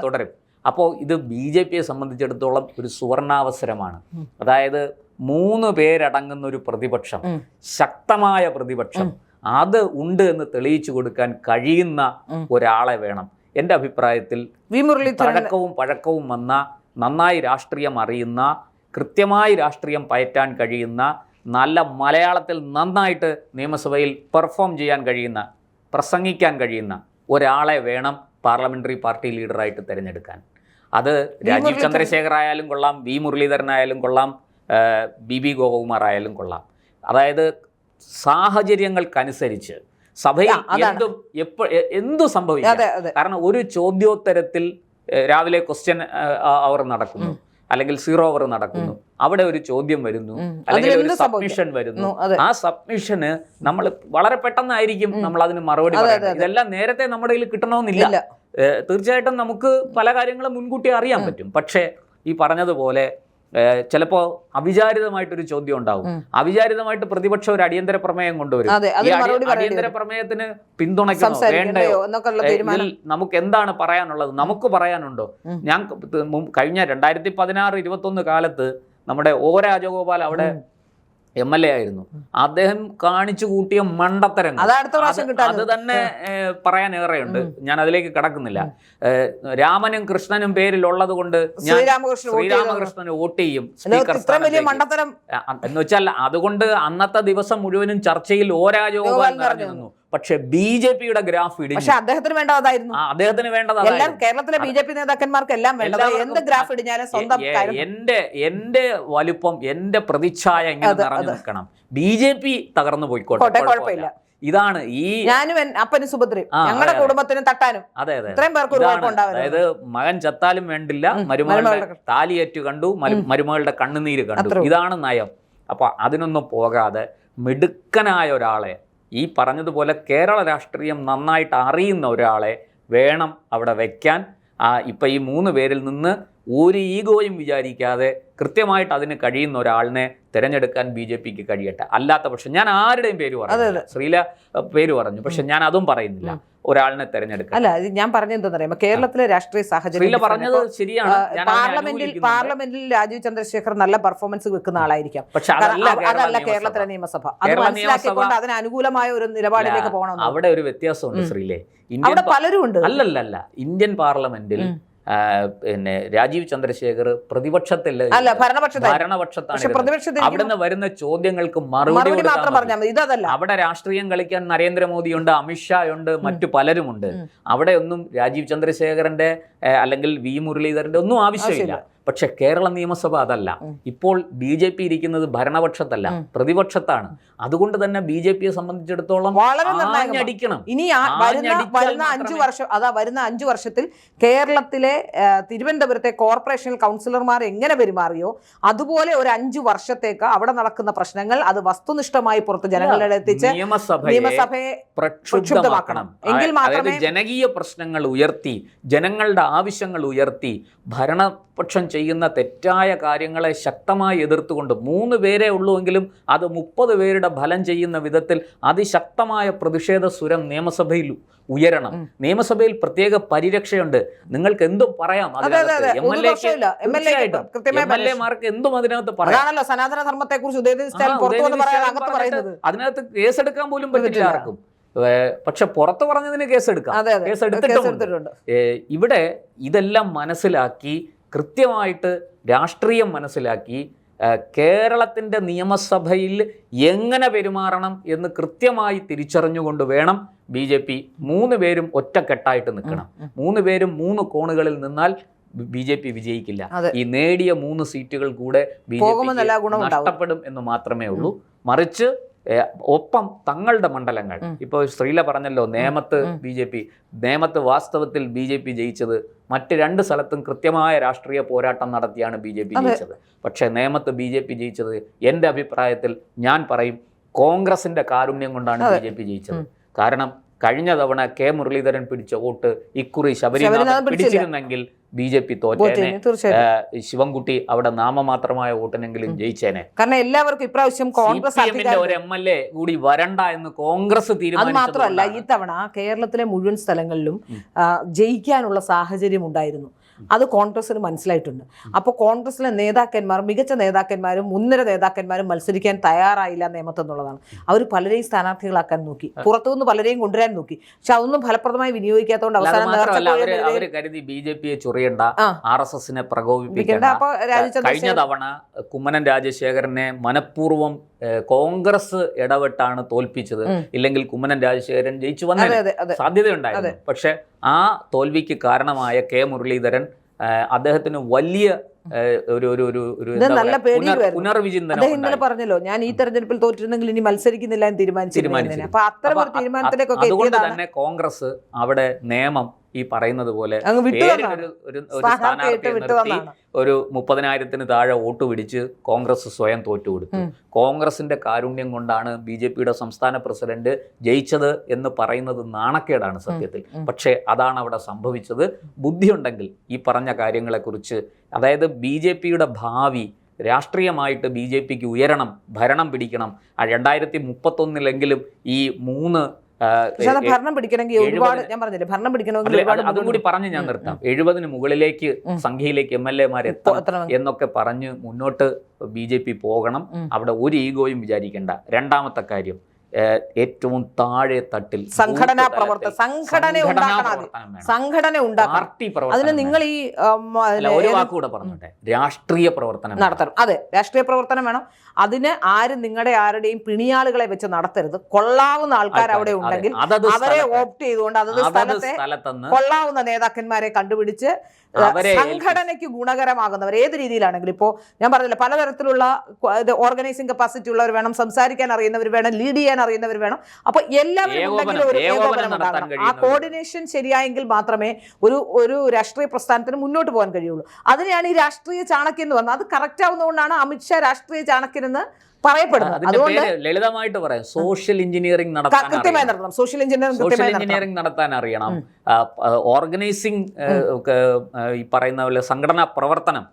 തുടരും. അപ്പോൾ ഇത് BJPയെ സംബന്ധിച്ചിടത്തോളം ഒരു സുവർണാവസരമാണ്. അതായത് 3 പേരടങ്ങുന്ന ഒരു പ്രതിപക്ഷം, ശക്തമായ പ്രതിപക്ഷം, അത് ഉണ്ട് എന്ന് തെളിയിച്ചു കൊടുക്കാൻ കഴിയുന്ന ഒരാളെ വേണം. എൻ്റെ അഭിപ്രായത്തിൽ പഴക്കവും വന്ന, നന്നായി രാഷ്ട്രീയം അറിയുന്ന, കൃത്യമായി രാഷ്ട്രീയം പയറ്റാൻ കഴിയുന്ന, നല്ല മലയാളത്തിൽ നന്നായിട്ട് നിയമസഭയിൽ പെർഫോം ചെയ്യാൻ കഴിയുന്ന, പ്രസംഗിക്കാൻ കഴിയുന്ന ഒരാളെ വേണം പാർലമെന്ററി പാർട്ടി ലീഡറായിട്ട് തിരഞ്ഞെടുക്കാൻ. അത് രാജീവ് ചന്ദ്രശേഖർ ആയാലും കൊള്ളാം, V മുരളീധരനായാലും കൊള്ളാം, BB ഗോപകുമാർ ആയാലും കൊള്ളാം. അതായത് സാഹചര്യങ്ങൾക്കനുസരിച്ച് സഭയിൽ എന്തു സംഭവിക്കാം. കാരണം ഒരു ചോദ്യോത്തരത്തിൽ രാവിലെ ക്വസ്റ്റ്യൻ അവർ നടക്കുന്നു, അല്ലെങ്കിൽ 0 അവർ നടക്കുന്നു, അവിടെ ഒരു ചോദ്യം വരുന്നു, അല്ലെങ്കിൽ ഒരു സബ്മിഷൻ വരുന്നു. ആ സബ്മിഷന് നമ്മൾ വളരെ പെട്ടെന്നായിരിക്കും നമ്മൾ അതിന് മറുപടി പറയുന്നത്. ഇതെല്ലാം നേരത്തെ നമ്മുടെ കയ്യിൽ കിട്ടണമെന്നില്ല. തീർച്ചയായിട്ടും നമുക്ക് പല കാര്യങ്ങളും മുൻകൂട്ടി അറിയാൻ പറ്റും. പക്ഷേ ഈ പറഞ്ഞതുപോലെ ചിലപ്പോൾ അവിചാരിതമായിട്ടൊരു ചോദ്യം ഉണ്ടാവും. അവിചാരിതമായിട്ട് പ്രതിപക്ഷം ഒരു അടിയന്തര പ്രമേയം കൊണ്ടുവരും. ഈ അടിയന്തര പ്രമേയത്തിന് പിന്തുണയ്ക്കണോ വേണ്ടയോ, ഇതിൽ നമുക്ക് എന്താണ് പറയാനുള്ളത്, നമുക്ക് പറയാനുണ്ടോ? ഞാൻ കഴിഞ്ഞ 2016-21 കാലത്ത് നമ്മുടെ O രാജഗോപാൽ അവിടെ MLA ആയിരുന്നു. അദ്ദേഹം കാണിച്ചു കൂട്ടിയ മണ്ടത്തരങ്ങൾ അത് തന്നെ പറയാൻ ഏറെയുണ്ട്. ഞാൻ അതിലേക്ക് കടക്കുന്നില്ല. രാമനും കൃഷ്ണനും പേരിലുള്ളത് കൊണ്ട് ഞാൻ ശ്രീരാമകൃഷ്ണന് വോട്ട് ചെയ്യും സ്പീക്കർ എന്ന് വെച്ചാൽ അതുകൊണ്ട് അന്നത്തെ ദിവസം മുഴുവനും ചർച്ചയിൽ O രാജഗോപാൽ നിറഞ്ഞു നിന്നു. പക്ഷെ BJP-യുടെ ഗ്രാഫ് ഇടിഞ്ഞു. പക്ഷെ അദ്ദേഹത്തിന് വേണ്ടതായിരുന്നു. അദ്ദേഹത്തിന് വേണ്ടതായിരുന്നു. കേരളത്തിലെ BJP നേതാക്കന്മാർക്ക് എല്ലാം എന്ത് ഗ്രാഫ് ഇടിഞ്ഞാലും സ്വന്തം എന്റെ വലുപ്പം, എന്റെ പ്രതിച്ഛായ ഇങ്ങനെ നിറഞ്ഞു നിൽക്കണം. BJP തകർന്നു പോയിക്കോട്ടെ, കുഴപ്പമില്ല. ഇതാണ് ഈ ഞാനും അപ്പനും സുഭദ്രയും ഞങ്ങളുടെ കുടുംബത്തിനും തട്ടാനും. അതെ അതെ, ഇത്രയും പേർക്ക് അതായത് മകൻ ചത്താലും വേണ്ടില്ല, മരുമകളുടെ താലിയേറ്റു കണ്ടു, മരുമകളുടെ കണ്ണുനീര് കണ്ടു. ഇതാണ് നയം. അപ്പൊ അതിനൊന്നും പോകാതെ മിടുക്കനായ ഒരാളെ, ഈ പറഞ്ഞതുപോലെ കേരള രാഷ്ട്രീയം നന്നായിട്ട് അറിയുന്ന ഒരാളെ വേണം അവിടെ വയ്ക്കാൻ. ഇപ്പം ഈ 3 പേരിൽ നിന്ന് ഒരു ഈഗോയും വിചാരിക്കാതെ കൃത്യമായിട്ട് അതിന് കഴിയുന്ന ഒരാളിനെ തിരഞ്ഞെടുക്കാൻ BJP-ക്ക് കഴിയട്ടെ. അല്ലാത്ത പക്ഷം ഞാൻ ആരുടെയും പേര് പറഞ്ഞു, ശ്രീല പേര് പറഞ്ഞു, പക്ഷെ ഞാൻ അതും പറയുന്നില്ല. ഒരാളിനെ തിരഞ്ഞെടുക്കുക. അല്ല, ഞാൻ പറഞ്ഞെന്താണെന്നറിയാമോ, കേരളത്തിലെ രാഷ്ട്രീയ സാഹചര്യം പറഞ്ഞത് ശരിയാണ്. പാർലമെന്റിൽ രാജീവ് ചന്ദ്രശേഖർ നല്ല പെർഫോമൻസ് വെക്കുന്ന ആളായിരിക്കാം. പക്ഷെ അതല്ല കേരളത്തിലെ നിയമസഭ. അത് മനസ്സിലാക്കിക്കൊണ്ട് അതിന് അനുകൂലമായ ഒരു നിലപാടിലേക്ക് പോകണം. അവിടെ ഒരു വ്യത്യാസമുണ്ട് ശ്രീലേ. അവിടെ പലരും ഉണ്ട്. അല്ലല്ല, ഇന്ത്യൻ പാർലമെന്റിൽ പിന്നെ രാജീവ് ചന്ദ്രശേഖർ പ്രതിപക്ഷത്തിൽ ഭരണപക്ഷത്താണ്. അവിടുന്ന് വരുന്ന ചോദ്യങ്ങൾക്ക് മറുപടി മാത്രം പറഞ്ഞാൽ മതി. ഇതല്ല, അവിടെ രാഷ്ട്രീയം കളിക്കാൻ നരേന്ദ്രമോദിയുണ്ട്, അമിത്ഷാ ഉണ്ട്, മറ്റു പലരുമുണ്ട്. അവിടെ ഒന്നും രാജീവ് ചന്ദ്രശേഖരന്റെ അല്ലെങ്കിൽ V മുരളീധരന്റെ ഒന്നും ആവശ്യമില്ല. പക്ഷെ കേരള നിയമസഭ അതല്ല. ഇപ്പോൾ BJP ഇരിക്കുന്നത് ഭരണപക്ഷത്തല്ല, പ്രതിപക്ഷത്താണ്. അതുകൊണ്ട് തന്നെ BJP-യെ സംബന്ധിച്ചിടത്തോളം അടിക്കണം. ഇനി വരുന്ന 5 വർഷം, വരുന്ന 5 വർഷത്തിൽ കേരളത്തിലെ തിരുവനന്തപുരത്തെ കോർപ്പറേഷൻ കൗൺസിലർമാർ എങ്ങനെ പെരുമാറിയോ അതുപോലെ ഒരു 5 വർഷത്തേക്ക് അവിടെ നടക്കുന്ന പ്രശ്നങ്ങൾ അത് വസ്തുനിഷ്ഠമായി പുറത്ത് ജനങ്ങളുടെ എത്തിച്ച് നിയമസഭയെ പ്രക്ഷുബ്ധമാക്കണം. എങ്കിൽ മാത്രമേ ജനകീയ പ്രശ്നങ്ങൾ ഉയർത്തി, ജനങ്ങളുടെ ആവശ്യങ്ങൾ ഉയർത്തി, ഭരണപക്ഷം ചെയ്യുന്ന തെറ്റായ കാര്യങ്ങളെ ശക്തമായി എതിർത്തുകൊണ്ട് 3 പേരേ ഉള്ളുവെങ്കിലും അത് 30 പേരുടെ ഫലം ചെയ്യുന്ന വിധത്തിൽ അതിശക്തമായ പ്രതിഷേധ സ്വരം നിയമസഭയിൽ ഉയരണം. നിയമസഭയിൽ പ്രത്യേക പരിരക്ഷയുണ്ട്. നിങ്ങൾക്ക് എന്തും പറയാം, MLA-മാർക്ക് എന്തും അതിനകത്ത് പറയാം. സനാതന ധർമ്മത്തെ കുറിച്ച് അതിനകത്ത് കേസെടുക്കാൻ പോലും പറ്റില്ല ആർക്കും. പക്ഷെ പുറത്ത് പറഞ്ഞതിന് കേസെടുത്തിട്ടുണ്ട്. ഇവിടെ ഇതെല്ലാം മനസ്സിലാക്കി, കൃത്യമായിട്ട് രാഷ്ട്രീയം മനസ്സിലാക്കി, കേരളത്തിൻ്റെ നിയമസഭയിൽ എങ്ങനെ പെരുമാറണം എന്ന് കൃത്യമായി തിരിച്ചറിഞ്ഞുകൊണ്ട് വേണം BJP 3 പേരും ഒറ്റക്കെട്ടായിട്ട് നിൽക്കണം. 3 പേരും 3 കോണുകളിൽ നിന്നാൽ BJP വിജയിക്കില്ല. ഈ നേടിയ 3 സീറ്റുകൾ കൂടെ BJP നഷ്ടപ്പെടും എന്ന് മാത്രമേ ഉള്ളൂ. മറിച്ച് ഒപ്പം തങ്ങളുടെ മണ്ഡലങ്ങൾ, ഇപ്പോൾ ശ്രീല പറഞ്ഞല്ലോ, നേമത്ത് നേമത്ത് വാസ്തവത്തിൽ BJP ജയിച്ചത് മറ്റ് 2 സ്ഥലത്തും കൃത്യമായ രാഷ്ട്രീയ പോരാട്ടം നടത്തിയാണ് BJP ജയിച്ചത്. പക്ഷേ നേമത്ത് BJP ജയിച്ചത് എൻ്റെ അഭിപ്രായത്തിൽ ഞാൻ പറയും കോൺഗ്രസിന്റെ കാരുണ്യം കൊണ്ടാണ് BJP ജയിച്ചത്. കാരണം കഴിഞ്ഞ തവണ K മുരളീധരൻ പിടിച്ച വോട്ട് ഇക്കുറി ശബരിനാഥൻ പിടിച്ചിരുന്നെങ്കിൽ BJP തോറ്റേനെ. ശിവൻകുട്ടി അവിടെ നാമമാത്രമായ വോട്ടിനെങ്കിലും ജയിച്ചേനെ. കാരണം എല്ലാവർക്കും ഇപ്രാവശ്യം കോൺഗ്രസ് ഒരു MLA കൂടി വരണ്ട എന്ന് കോൺഗ്രസ് തീരുമാനിച്ചു. മാത്രമല്ല, ഈ തവണ കേരളത്തിലെ മുഴുവൻ സ്ഥലങ്ങളിലും ജയിക്കാനുള്ള സാഹചര്യം ഉണ്ടായിരുന്നു. അത് കോൺഗ്രസിന് മനസ്സിലായിട്ടുണ്ട്. അപ്പോൾ കോൺഗ്രസിലെ നേതാക്കന്മാർ, മികച്ച നേതാക്കന്മാരും മുൻനിര നേതാക്കന്മാരും മത്സരിക്കാൻ തയ്യാറായില്ല നിയമത്ത് എന്നുള്ളതാണ്. അവർ പലരെയും സ്ഥാനാർത്ഥികളാക്കാൻ നോക്കി, പുറത്തുനിന്ന് പലരെയും കൊണ്ടുവരാൻ നോക്കി. പക്ഷെ അതൊന്നും ഫലപ്രദമായി വിനിയോഗിക്കാത്തതുകൊണ്ട് അവസാനം കരുതി BJP-യെ ചൊറിയണ്ട, RSS-നെ പ്രകോപിപ്പിക്കേണ്ട. കഴിഞ്ഞ തവണ കുമ്മനം രാജശേഖരനെ മനഃപൂർവ്വം കോൺഗ്രസ് ഇടപെട്ടാണ് തോൽപ്പിച്ചത്. ഇല്ലെങ്കിൽ കുമ്മനം രാജശേഖരൻ ജയിച്ചു വന്ന സാധ്യതയുണ്ടായിരുന്നു. പക്ഷെ ആ തോൽവിക്ക് കാരണമായ K മുരളീധരൻ അദ്ദേഹത്തിന് വലിയ പുനർവിചിന്തനം പറഞ്ഞല്ലോ, ഞാൻ ഈ തെരഞ്ഞെടുപ്പിൽ തോറ്റിരുന്നെങ്കിൽ ഇനി മത്സരിക്കുന്നില്ല എന്ന് തീരുമാനിച്ചു. അതുകൊണ്ട് തന്നെ കോൺഗ്രസ് അവിടെ നിയമം ഈ പറയുന്നത് പോലെ അങ്ങ് വിട്ടു പേരിനൊരു തന്നതാണ്. ഒരു സ്ഥാനാർത്ഥിയായിട്ട് സ്ഥാനാർത്ഥിയെ വിട്ടു നിർത്തി തന്നതാണ്. ഒരു 30,000-ന് താഴെ വോട്ട് പിടിച്ച് കോൺഗ്രസ് സ്വയം തോറ്റുകൊടുത്തു. കോൺഗ്രസിന്റെ കാരുണ്യം കൊണ്ടാണ് BJPയുടെ സംസ്ഥാന പ്രസിഡന്റ് ജയിച്ചത് എന്ന് പറയുന്നത് നാണക്കേടാണ് സത്യത്തിൽ. പക്ഷേ അതാണ് അവിടെ സംഭവിച്ചത്. ബുദ്ധിയുണ്ടെങ്കിൽ ഈ പറഞ്ഞ കാര്യങ്ങളെക്കുറിച്ച്, അതായത് BJPയുടെ ഭാവി രാഷ്ട്രീയമായിട്ട് BJPക്ക് ഉയരണം, ഭരണം പിടിക്കണം, 2031-ലെങ്കിലും ഈ 3 പക്ഷെ അത് ഭരണം പിടിക്കണമെങ്കിൽ ഒരുപാട്, ഞാൻ പറഞ്ഞില്ലേ, ഭരണം പിടിക്കണമെങ്കിൽ ഒരുപാട് അതും കൂടി പറഞ്ഞ് ഞാൻ നിർത്താം. 70-ന് മുകളിലേക്ക് സംഖ്യയിലേക്ക് MLA-മാർ എത്തണം എന്നൊക്കെ പറഞ്ഞ് മുന്നോട്ട് BJP പോകണം. അവിടെ ഒരു ഈഗോയും വിചാരിക്കേണ്ട. രണ്ടാമത്തെ കാര്യം, ഏറ്റവും താഴെ തട്ടിൽ സംഘടന ഉണ്ടാക്കണം. അതിന് നിങ്ങൾ ഈ ഒരു വാക്കുകൂടെ പറഞ്ഞോട്ടെ, രാഷ്ട്രീയ പ്രവർത്തനം നടത്തണം. അതെ, രാഷ്ട്രീയ പ്രവർത്തനം വേണം. അതിന് ആരും നിങ്ങളുടെ ആരുടെയും പിണിയാളുകളെ വെച്ച് നടത്തരുത്. കൊള്ളാവുന്ന ആൾക്കാർ അവിടെ ഉണ്ടെങ്കിൽ അവരെ ഓപ്റ്റ് ചെയ്തുകൊണ്ട് അതത് സ്ഥലത്തെ കൊള്ളാവുന്ന നേതാക്കന്മാരെ കണ്ടുപിടിച്ച് സംഘടനയ്ക്ക് ഗുണകരമാകുന്നവർ ഏത് രീതിയിലാണെങ്കിലും, ഇപ്പോൾ ഞാൻ പറഞ്ഞില്ല, പലതരത്തിലുള്ള ഓർഗനൈസിംഗ് കപ്പാസിറ്റി ഉള്ളവർ വേണം, സംസാരിക്കാൻ അറിയുന്നവർ വേണം, ലീഡ് ചെയ്യാൻ അറിയുന്നവർ വേണം. അപ്പൊ എല്ലാവരും ഉണ്ടെങ്കിലും ഒരു ഏകോപനം ഉണ്ടാകണം. ആ കോർഡിനേഷൻ ശരിയായെങ്കിൽ മാത്രമേ ഒരു രാഷ്ട്രീയ പ്രസ്ഥാനത്തിന് മുന്നോട്ട് പോകാൻ കഴിയുള്ളൂ. അതിനെയാണ് ഈ രാഷ്ട്രീയ ചാണക്യം എന്ന് പറഞ്ഞത്. അത് കറക്റ്റ് ആവുന്നതുകൊണ്ടാണ് അമിത്ഷാ രാഷ്ട്രീയ ചാണക്യനെന്ന് പറയപ്പെടുന്നത്. അതുകൊണ്ട് ലളിതമായിട്ട് പറയാം, സോഷ്യൽ എഞ്ചിനീയറിംഗ് നടത്താൻ, സോഷ്യൽ എഞ്ചിനീയറിംഗ് നടത്താൻ അറിയണം. ഓർഗനൈസിംഗ്, ഈ പറയുന്ന പോലെ സംഘടനാ പ്രവർത്തനം,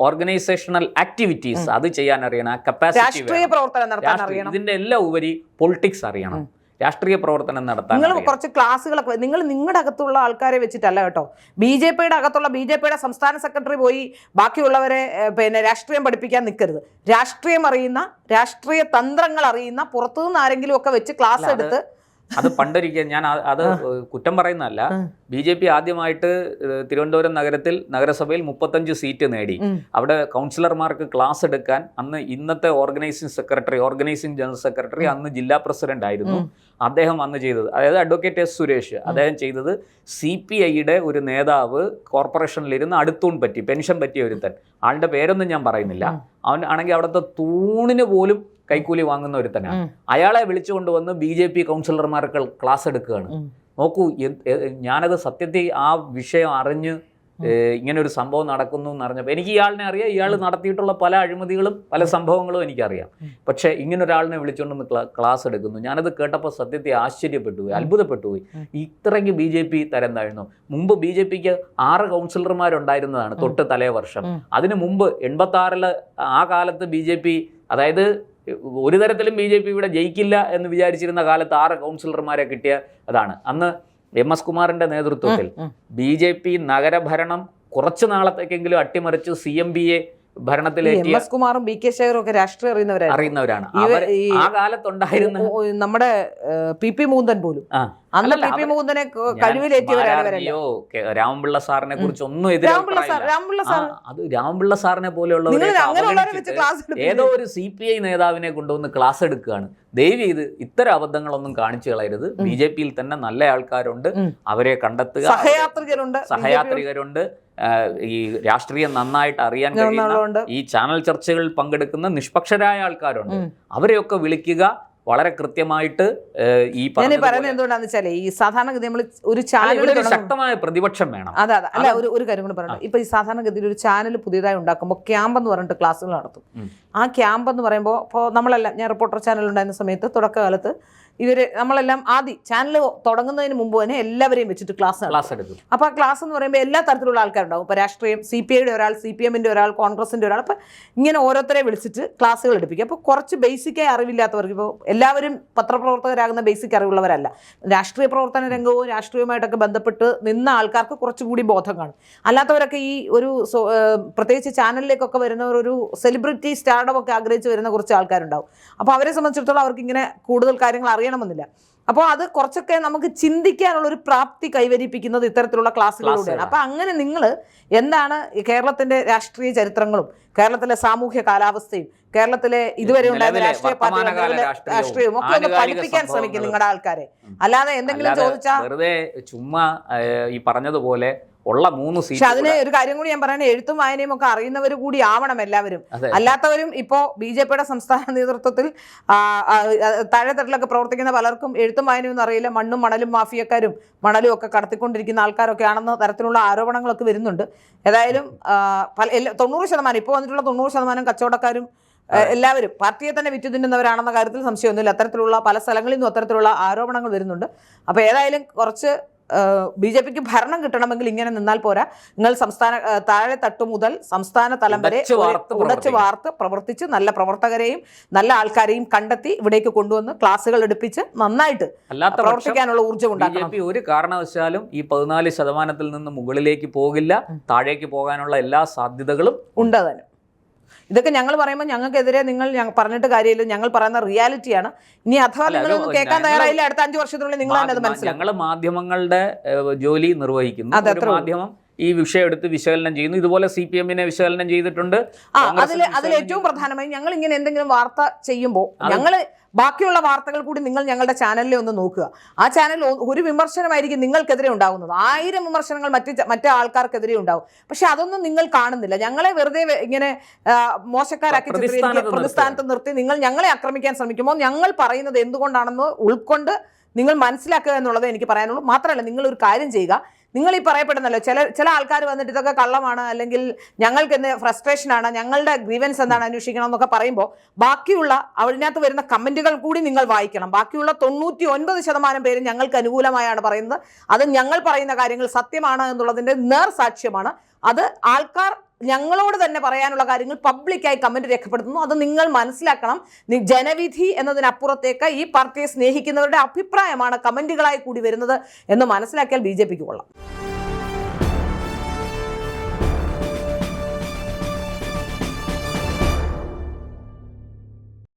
ഓർഗനൈസേഷണൽ ആക്ടിവിറ്റീസ് അത് ചെയ്യാൻ അറിയണം. കപ്പാസിറ്റി, രാഷ്ട്രീയ പ്രവർത്തനം നടത്താൻ അറിയണം. ഇതിന്റെ എല്ലാം ഉപരി പൊളിറ്റിക്സ് അറിയണം, രാഷ്ട്രീയ പ്രവർത്തനം നടത്താൻ. നിങ്ങൾ കുറച്ച് ക്ലാസ്സുകളൊക്കെ നിങ്ങളുടെ അകത്തുള്ള ആൾക്കാരെ വെച്ചിട്ടല്ല കേട്ടോ. BJPയുടെ അകത്തുള്ള BJPയുടെ സംസ്ഥാന സെക്രട്ടറി പോയി ബാക്കിയുള്ളവരെ രാഷ്ട്രീയം പഠിപ്പിക്കാൻ നിൽക്കരുത്. രാഷ്ട്രീയം അറിയുന്ന, രാഷ്ട്രീയ തന്ത്രങ്ങൾ അറിയുന്ന, പുറത്തുനിന്ന് ആരെങ്കിലും ഒക്കെ വെച്ച് ക്ലാസ് എടുത്ത്. അത് പണ്ടൊരിക്കൽ, ഞാൻ അത് കുറ്റം പറയുന്നതല്ല, BJP ആദ്യമായിട്ട് തിരുവനന്തപുരം നഗരത്തിൽ നഗരസഭയിൽ 35 സീറ്റ് നേടി. അവിടെ കൗൺസിലർമാർക്ക് ക്ലാസ് എടുക്കാൻ അന്ന് ഇന്നത്തെ ഓർഗനൈസിംഗ് ജനറൽ സെക്രട്ടറി, അന്ന് ജില്ലാ പ്രസിഡന്റ് ആയിരുന്നു അദ്ദേഹം അന്ന് ചെയ്തത്. അതായത് അഡ്വക്കേറ്റ് S. സുരേഷ് അദ്ദേഹം ചെയ്തത്, CPIയുടെ ഒരു നേതാവ് കോർപ്പറേഷനിലിരുന്ന് അടുത്തൂൺ പറ്റി, പെൻഷൻ പറ്റിയ ഒരുത്തൻ, ആളുടെ പേരൊന്നും ഞാൻ പറയുന്നില്ല, അവൻ ആണെങ്കിൽ അവിടുത്തെ തൂണിന് പോലും കൈക്കൂലി വാങ്ങുന്ന ഒരുത്തനാണ്. അയാളെ വിളിച്ചുകൊണ്ടുവന്ന് BJP കൗൺസിലർമാർക്ക് ക്ലാസ് എടുക്കുകയാണ്. നോക്കൂ, ഞാനത് സത്യത്തിൽ ആ വിഷയം അറിഞ്ഞ് ഇങ്ങനെ ഒരു സംഭവം നടക്കുന്നു എന്ന് അറിഞ്ഞപ്പോൾ, എനിക്ക് ഇയാളിനെ അറിയാം, ഇയാൾ നടത്തിയിട്ടുള്ള പല അഴിമതികളും പല സംഭവങ്ങളും എനിക്കറിയാം. പക്ഷേ ഇങ്ങനെ ഒരാളിനെ വിളിച്ചുകൊണ്ടൊന്ന് ക്ലാസ് എടുക്കുന്നു. ഞാനത് കേട്ടപ്പോൾ സത്യത്തെ ആശ്ചര്യപ്പെട്ടു പോയി, അത്ഭുതപ്പെട്ടു പോയി. ഇത്രയ്ക്ക് BJP തരം താഴ്ന്നു. മുമ്പ് BJPക്ക് 6 കൗൺസിലർമാരുണ്ടായിരുന്നതാണ് തൊട്ട് തലേ വർഷം. അതിനു മുമ്പ് 86-ല് ആ കാലത്ത് BJP, അതായത് ഒരു തരത്തിലും BJP ഇവിടെ ജയിക്കില്ല എന്ന് വിചാരിച്ചിരുന്ന കാലത്ത് 6 കൗൺസിലർമാരെ കിട്ടിയ അതാണ്. അന്ന് MS കുമാറിന്റെ നേതൃത്വത്തിൽ BJP നഗരഭരണം കുറച്ചു നാളത്തേക്കെങ്കിലും അട്ടിമറിച്ച് CMBA ഭരണത്തിലേക്ക്. MS കുമാറും BK ശേഖറും ഒക്കെ രാഷ്ട്രീയം അറിയുന്നവരാണ്. ആ കാലത്തുണ്ടായിരുന്ന നമ്മുടെ PP മൂന്തൻ പോലും, അന്ന് PP മൂന്തനെ കഴിവിലേറ്റിയവരാണ്. രാമപിള്ള സാറിനെ കുറിച്ച് ഒന്നും അത് രാമപിള്ള സാറിനെ പോലെയുള്ളവരെ ഏതോ ഒരു CPI നേതാവിനെ കൊണ്ടുവന്ന് ക്ലാസ് എടുക്കുകയാണ്. ദയവ് ചെയ്ത് ഇത്തരം അബദ്ധങ്ങളൊന്നും കാണിച്ചു കളയരുത്. BJPയിൽ തന്നെ നല്ല ആൾക്കാരുണ്ട്, അവരെ കണ്ടെത്തുക. സഹയാത്രികരുണ്ട്, ഈ രാഷ്ട്രീയം നന്നായിട്ട് അറിയാൻ കഴിയുന്ന, ഈ ചാനൽ ചർച്ചകളിൽ പങ്കെടുക്കുന്ന നിഷ്പക്ഷരായ ആൾക്കാരുണ്ട്. അവരെയൊക്കെ വിളിക്കുക. വളരെ കൃത്യമായിട്ട് ഈ പറയുന്നത് എന്തുകൊണ്ടാന്ന് വെച്ചാല്, ഈ സാധാരണഗതി നമ്മൾ ഒരു ചാനൽ ശക്തമായ പ്രതിപക്ഷം വേണം. അതെ അല്ല, ഒരു കാര്യം കൂടി പറയണം. ഇപ്പൊ ഈ സാധാരണഗതിയിൽ ഒരു ചാനൽ പുതിയതായി ഉണ്ടാക്കുമ്പോൾ ക്യാമ്പ് എന്ന് പറഞ്ഞിട്ട് ക്ലാസ്സുകൾ നടത്തും. ആ ക്യാമ്പ് എന്ന് പറയുമ്പോൾ, ഇപ്പോൾ നമ്മളെല്ലാം, ഞാൻ റിപ്പോർട്ടർ ചാനൽ ഉണ്ടായിരുന്ന സമയത്ത് തുടക്കകാലത്ത് നമ്മളെല്ലാം ആദ്യം ചാനൽ തുടങ്ങുന്നതിന് മുമ്പ് തന്നെ എല്ലാവരെയും വെച്ചിട്ട് ക്ലാസ് എടുക്കും. അപ്പോൾ ആ ക്ലാസ് എന്ന് പറയുമ്പോൾ എല്ലാ തരത്തിലുള്ള ആൾക്കാരുണ്ടാവും. ഇപ്പോൾ രാഷ്ട്രീയം, CPIയുടെ ഒരാൾ, CPMന്റെ ഒരാൾ, കോൺഗ്രസിന്റെ ഒരാൾ, അപ്പം ഇങ്ങനെ ഓരോരുത്തരെ വിളിച്ചിട്ട് ക്ലാസ്സുകൾ എടുപ്പിക്കുക. അപ്പോൾ കുറച്ച് ബേസിക്കായി അറിവില്ലാത്തവർക്ക്, ഇപ്പോൾ എല്ലാവരും പത്രപ്രവർത്തകരാകുന്ന ബേസിക് അറിവുള്ളവരല്ല, രാഷ്ട്രീയ പ്രവർത്തന രംഗവും രാഷ്ട്രീയവുമായിട്ടൊക്കെ ബന്ധപ്പെട്ട് നിന്ന ആൾക്കാർക്ക് കുറച്ചുകൂടി ബോധം കാണും. അല്ലാത്തവരൊക്കെ ഈ ഒരു പ്രത്യേകിച്ച് ചാനലിലേക്കൊക്കെ വരുന്നവർ ഒരു സെലിബ്രിറ്റി സ്റ്റാർഡം ഒക്കെ ആഗ്രഹിച്ച് വരുന്ന കുറച്ച് ആൾക്കാരുണ്ടാവും. അപ്പോൾ അവരെ സംബന്ധിച്ചിടത്തോളം അവർക്ക് ഇങ്ങനെ കൂടുതൽ കാര്യങ്ങൾ അറിയണമെന്നില്ല. അപ്പോൾ അത് കുറച്ചൊക്കെ നമുക്ക് ചിന്തിക്കാനുള്ള ഒരു പ്രാപ്തി കൈവരിപ്പിക്കുന്നത് ഇത്തരത്തിലുള്ള ക്ലാസ്സുകളിലൂടെയാണ്. അപ്പം അങ്ങനെ നിങ്ങൾ എന്താണ് കേരളത്തിൻ്റെ രാഷ്ട്രീയ ചരിത്രങ്ങളും കേരളത്തിലെ സാമൂഹ്യ കാലാവസ്ഥയും കേരളത്തിലെ ഇതുവരെ ഉണ്ടായിരുന്ന നിലവിലെ രാഷ്ട്രീയ വർത്തമാനകാല പാർട്ടികളുടെ രാഷ്ട്രീയവും രാഷ്ട്രീയവും ഒക്കെ ഒന്ന് ആനുകാലിക പഠിപ്പിക്കാൻ ശ്രമിക്കും സംഭവങ്ങളും. നിങ്ങളുടെ ആൾക്കാരെ. അല്ലാതെ എന്തെങ്കിലും ചോദിച്ചാൽ വെറുതെ ചുമ്മാ ഈ പറഞ്ഞതുപോലെ ഉള്ള 3 പക്ഷെ സീറ്റ് അതിന് ഒരു കാര്യം കൂടി ഞാൻ പറയണേ, എഴുത്തും വായനയും ഒക്കെ അറിയുന്നവർ കൂടി ആവണം എല്ലാവരും. അതെ. അല്ലാത്തവരും ഇപ്പോ BJPയുടെ സംസ്ഥാന നേതൃത്വത്തിൽ താഴെത്തട്ടിലൊക്കെ പ്രവർത്തിക്കുന്ന പലർക്കും എഴുത്തും വായനയും ഒന്നും അറിയില്ല. മണ്ണും മണലും മാഫിയക്കാരും മണലും ഒക്കെ കടത്തിക്കൊണ്ടിരിക്കുന്ന ആൾക്കാരൊക്കെ ആണെന്ന തരത്തിലുള്ള ആരോപണങ്ങളൊക്കെ വരുന്നുണ്ട്. ഏതായാലും 90% ഇപ്പോൾ വന്നിട്ടുള്ള 90% കച്ചവടക്കാരും എല്ലാവരും പാർട്ടിയെ തന്നെ വിറ്റു തിന്നുന്നവരാണെന്ന കാര്യത്തിൽ സംശയമൊന്നുമില്ല. അത്തരത്തിലുള്ള പല സ്ഥലങ്ങളിൽ നിന്നും അത്തരത്തിലുള്ള ആരോപണങ്ങൾ വരുന്നുണ്ട്. അപ്പോൾ ഏതായാലും കുറച്ച് BJPക്ക് ഭരണം കിട്ടണമെങ്കിൽ ഇങ്ങനെ നിന്നാൽ പോരാ. നിങ്ങൾ സംസ്ഥാന താഴെ തട്ടു മുതൽ സംസ്ഥാന തലം വരെ ഉടച്ചു വാർത്ത് പ്രവർത്തിച്ച് നല്ല പ്രവർത്തകരെയും നല്ല ആൾക്കാരെയും കണ്ടെത്തി ഇവിടേക്ക് കൊണ്ടുവന്ന് ക്ലാസ്സുകൾ എടുപ്പിച്ച് നന്നായിട്ട് പ്രവർത്തിക്കാനുള്ള ഊർജ്ജം ഉണ്ടാക്കണം. BJP ഒരു കാരണവശാലും ഈ 14% നിന്ന് മുകളിലേക്ക് പോകില്ല. താഴേക്ക് പോകാനുള്ള എല്ലാ സാധ്യതകളും ഉണ്ട് തന്നെ. ഇതൊക്കെ ഞങ്ങൾ പറയുമ്പോൾ ഞങ്ങൾക്കെതിരെ നിങ്ങൾ പറഞ്ഞിട്ട് കാര്യമില്ല. ഞങ്ങൾ പറയുന്ന റിയാലിറ്റിയാണ്. ഇനി അഥവാ നിങ്ങളൊന്നും കേൾക്കാൻ തയ്യാറായില്ല, അടുത്ത 5 വർഷത്തിനുള്ളിൽ നിങ്ങൾ തന്നെ അത് മനസ്സിലാക്കും. ഞങ്ങൾ മാധ്യമങ്ങളുടെ ജോലി നിർവഹിക്കുന്നു. ഒരു മാധ്യമം ഈ വിഷയം എടുത്ത് വിശകലനം ചെയ്യുന്നു. ഇതുപോലെ CPM-നെ വിശകലനം ചെയ്തിട്ടുണ്ട്. അതിൽ ഏറ്റവും പ്രധാനമായി ഞങ്ങൾ ഇങ്ങനെ എന്തെങ്കിലും വാർത്ത ചെയ്യുമ്പോൾ ഞങ്ങൾ ബാക്കിയുള്ള വാർത്തകൾ കൂടി നിങ്ങൾ ഞങ്ങളുടെ ചാനലിൽ ഒന്ന് നോക്കുക. ആ ചാനലിൽ ഒരു വിമർശനമായിരിക്കും നിങ്ങൾക്കെതിരെ ഉണ്ടാകുന്നത്. 1000 വിമർശനങ്ങൾ മറ്റേ ആൾക്കാർക്കെതിരെ ഉണ്ടാവും. പക്ഷെ അതൊന്നും നിങ്ങൾ കാണുന്നില്ല. ഞങ്ങളെ വെറുതെ ഇങ്ങനെ മോശക്കാരാക്കി പ്രതിസ്ഥാനത്ത് നിർത്തി നിങ്ങൾ ഞങ്ങളെ ആക്രമിക്കാൻ ശ്രമിക്കുമ്പോൾ ഞങ്ങൾ പറയുന്നത് എന്തുകൊണ്ടാണെന്ന് ഉൾക്കൊണ്ട് നിങ്ങൾ മനസ്സിലാക്കുക എന്നുള്ളത് എനിക്ക് പറയാനുള്ളൂ. മാത്രമല്ല, നിങ്ങൾ ഒരു കാര്യം ചെയ്യുക. നിങ്ങൾ ഈ പറയപ്പെടുന്നല്ലോ ചില ആൾക്കാർ വന്നിട്ട് ഇതൊക്കെ കള്ളമാണ്, അല്ലെങ്കിൽ ഞങ്ങൾക്ക് എന്ത് ഫ്രസ്ട്രേഷനാണ്, ഞങ്ങളുടെ ഗ്രീവൻസ് എന്താണ് അന്വേഷിക്കണം എന്നൊക്കെ പറയുമ്പോൾ ബാക്കിയുള്ള അതിനകത്ത് വരുന്ന കമന്റുകൾ കൂടി നിങ്ങൾ വായിക്കണം. ബാക്കിയുള്ള 99% പേര് ഞങ്ങൾക്ക് അനുകൂലമായാണ് പറയുന്നത്. അത് ഞങ്ങൾ പറയുന്ന കാര്യങ്ങൾ സത്യമാണ് എന്നുള്ളതിന്റെ നേർസാക്ഷ്യമാണ്. അത് ആൾക്കാർ ഞങ്ങളോട് തന്നെ പറയാനുള്ള കാര്യങ്ങൾ പബ്ലിക്കായി കമന്റ് രേഖപ്പെടുത്തുന്നു. അത് നിങ്ങൾ മനസ്സിലാക്കണം. ജനവിധി എന്നതിനപ്പുറത്തേക്ക് ഈ പാർട്ടിയെ സ്നേഹിക്കുന്നവരുടെ അഭിപ്രായമാണ് കമന്റുകളായി കൂടി വരുന്നത് എന്ന് മനസ്സിലാക്കിയാൽ BJPക്ക് കൊള്ളാം.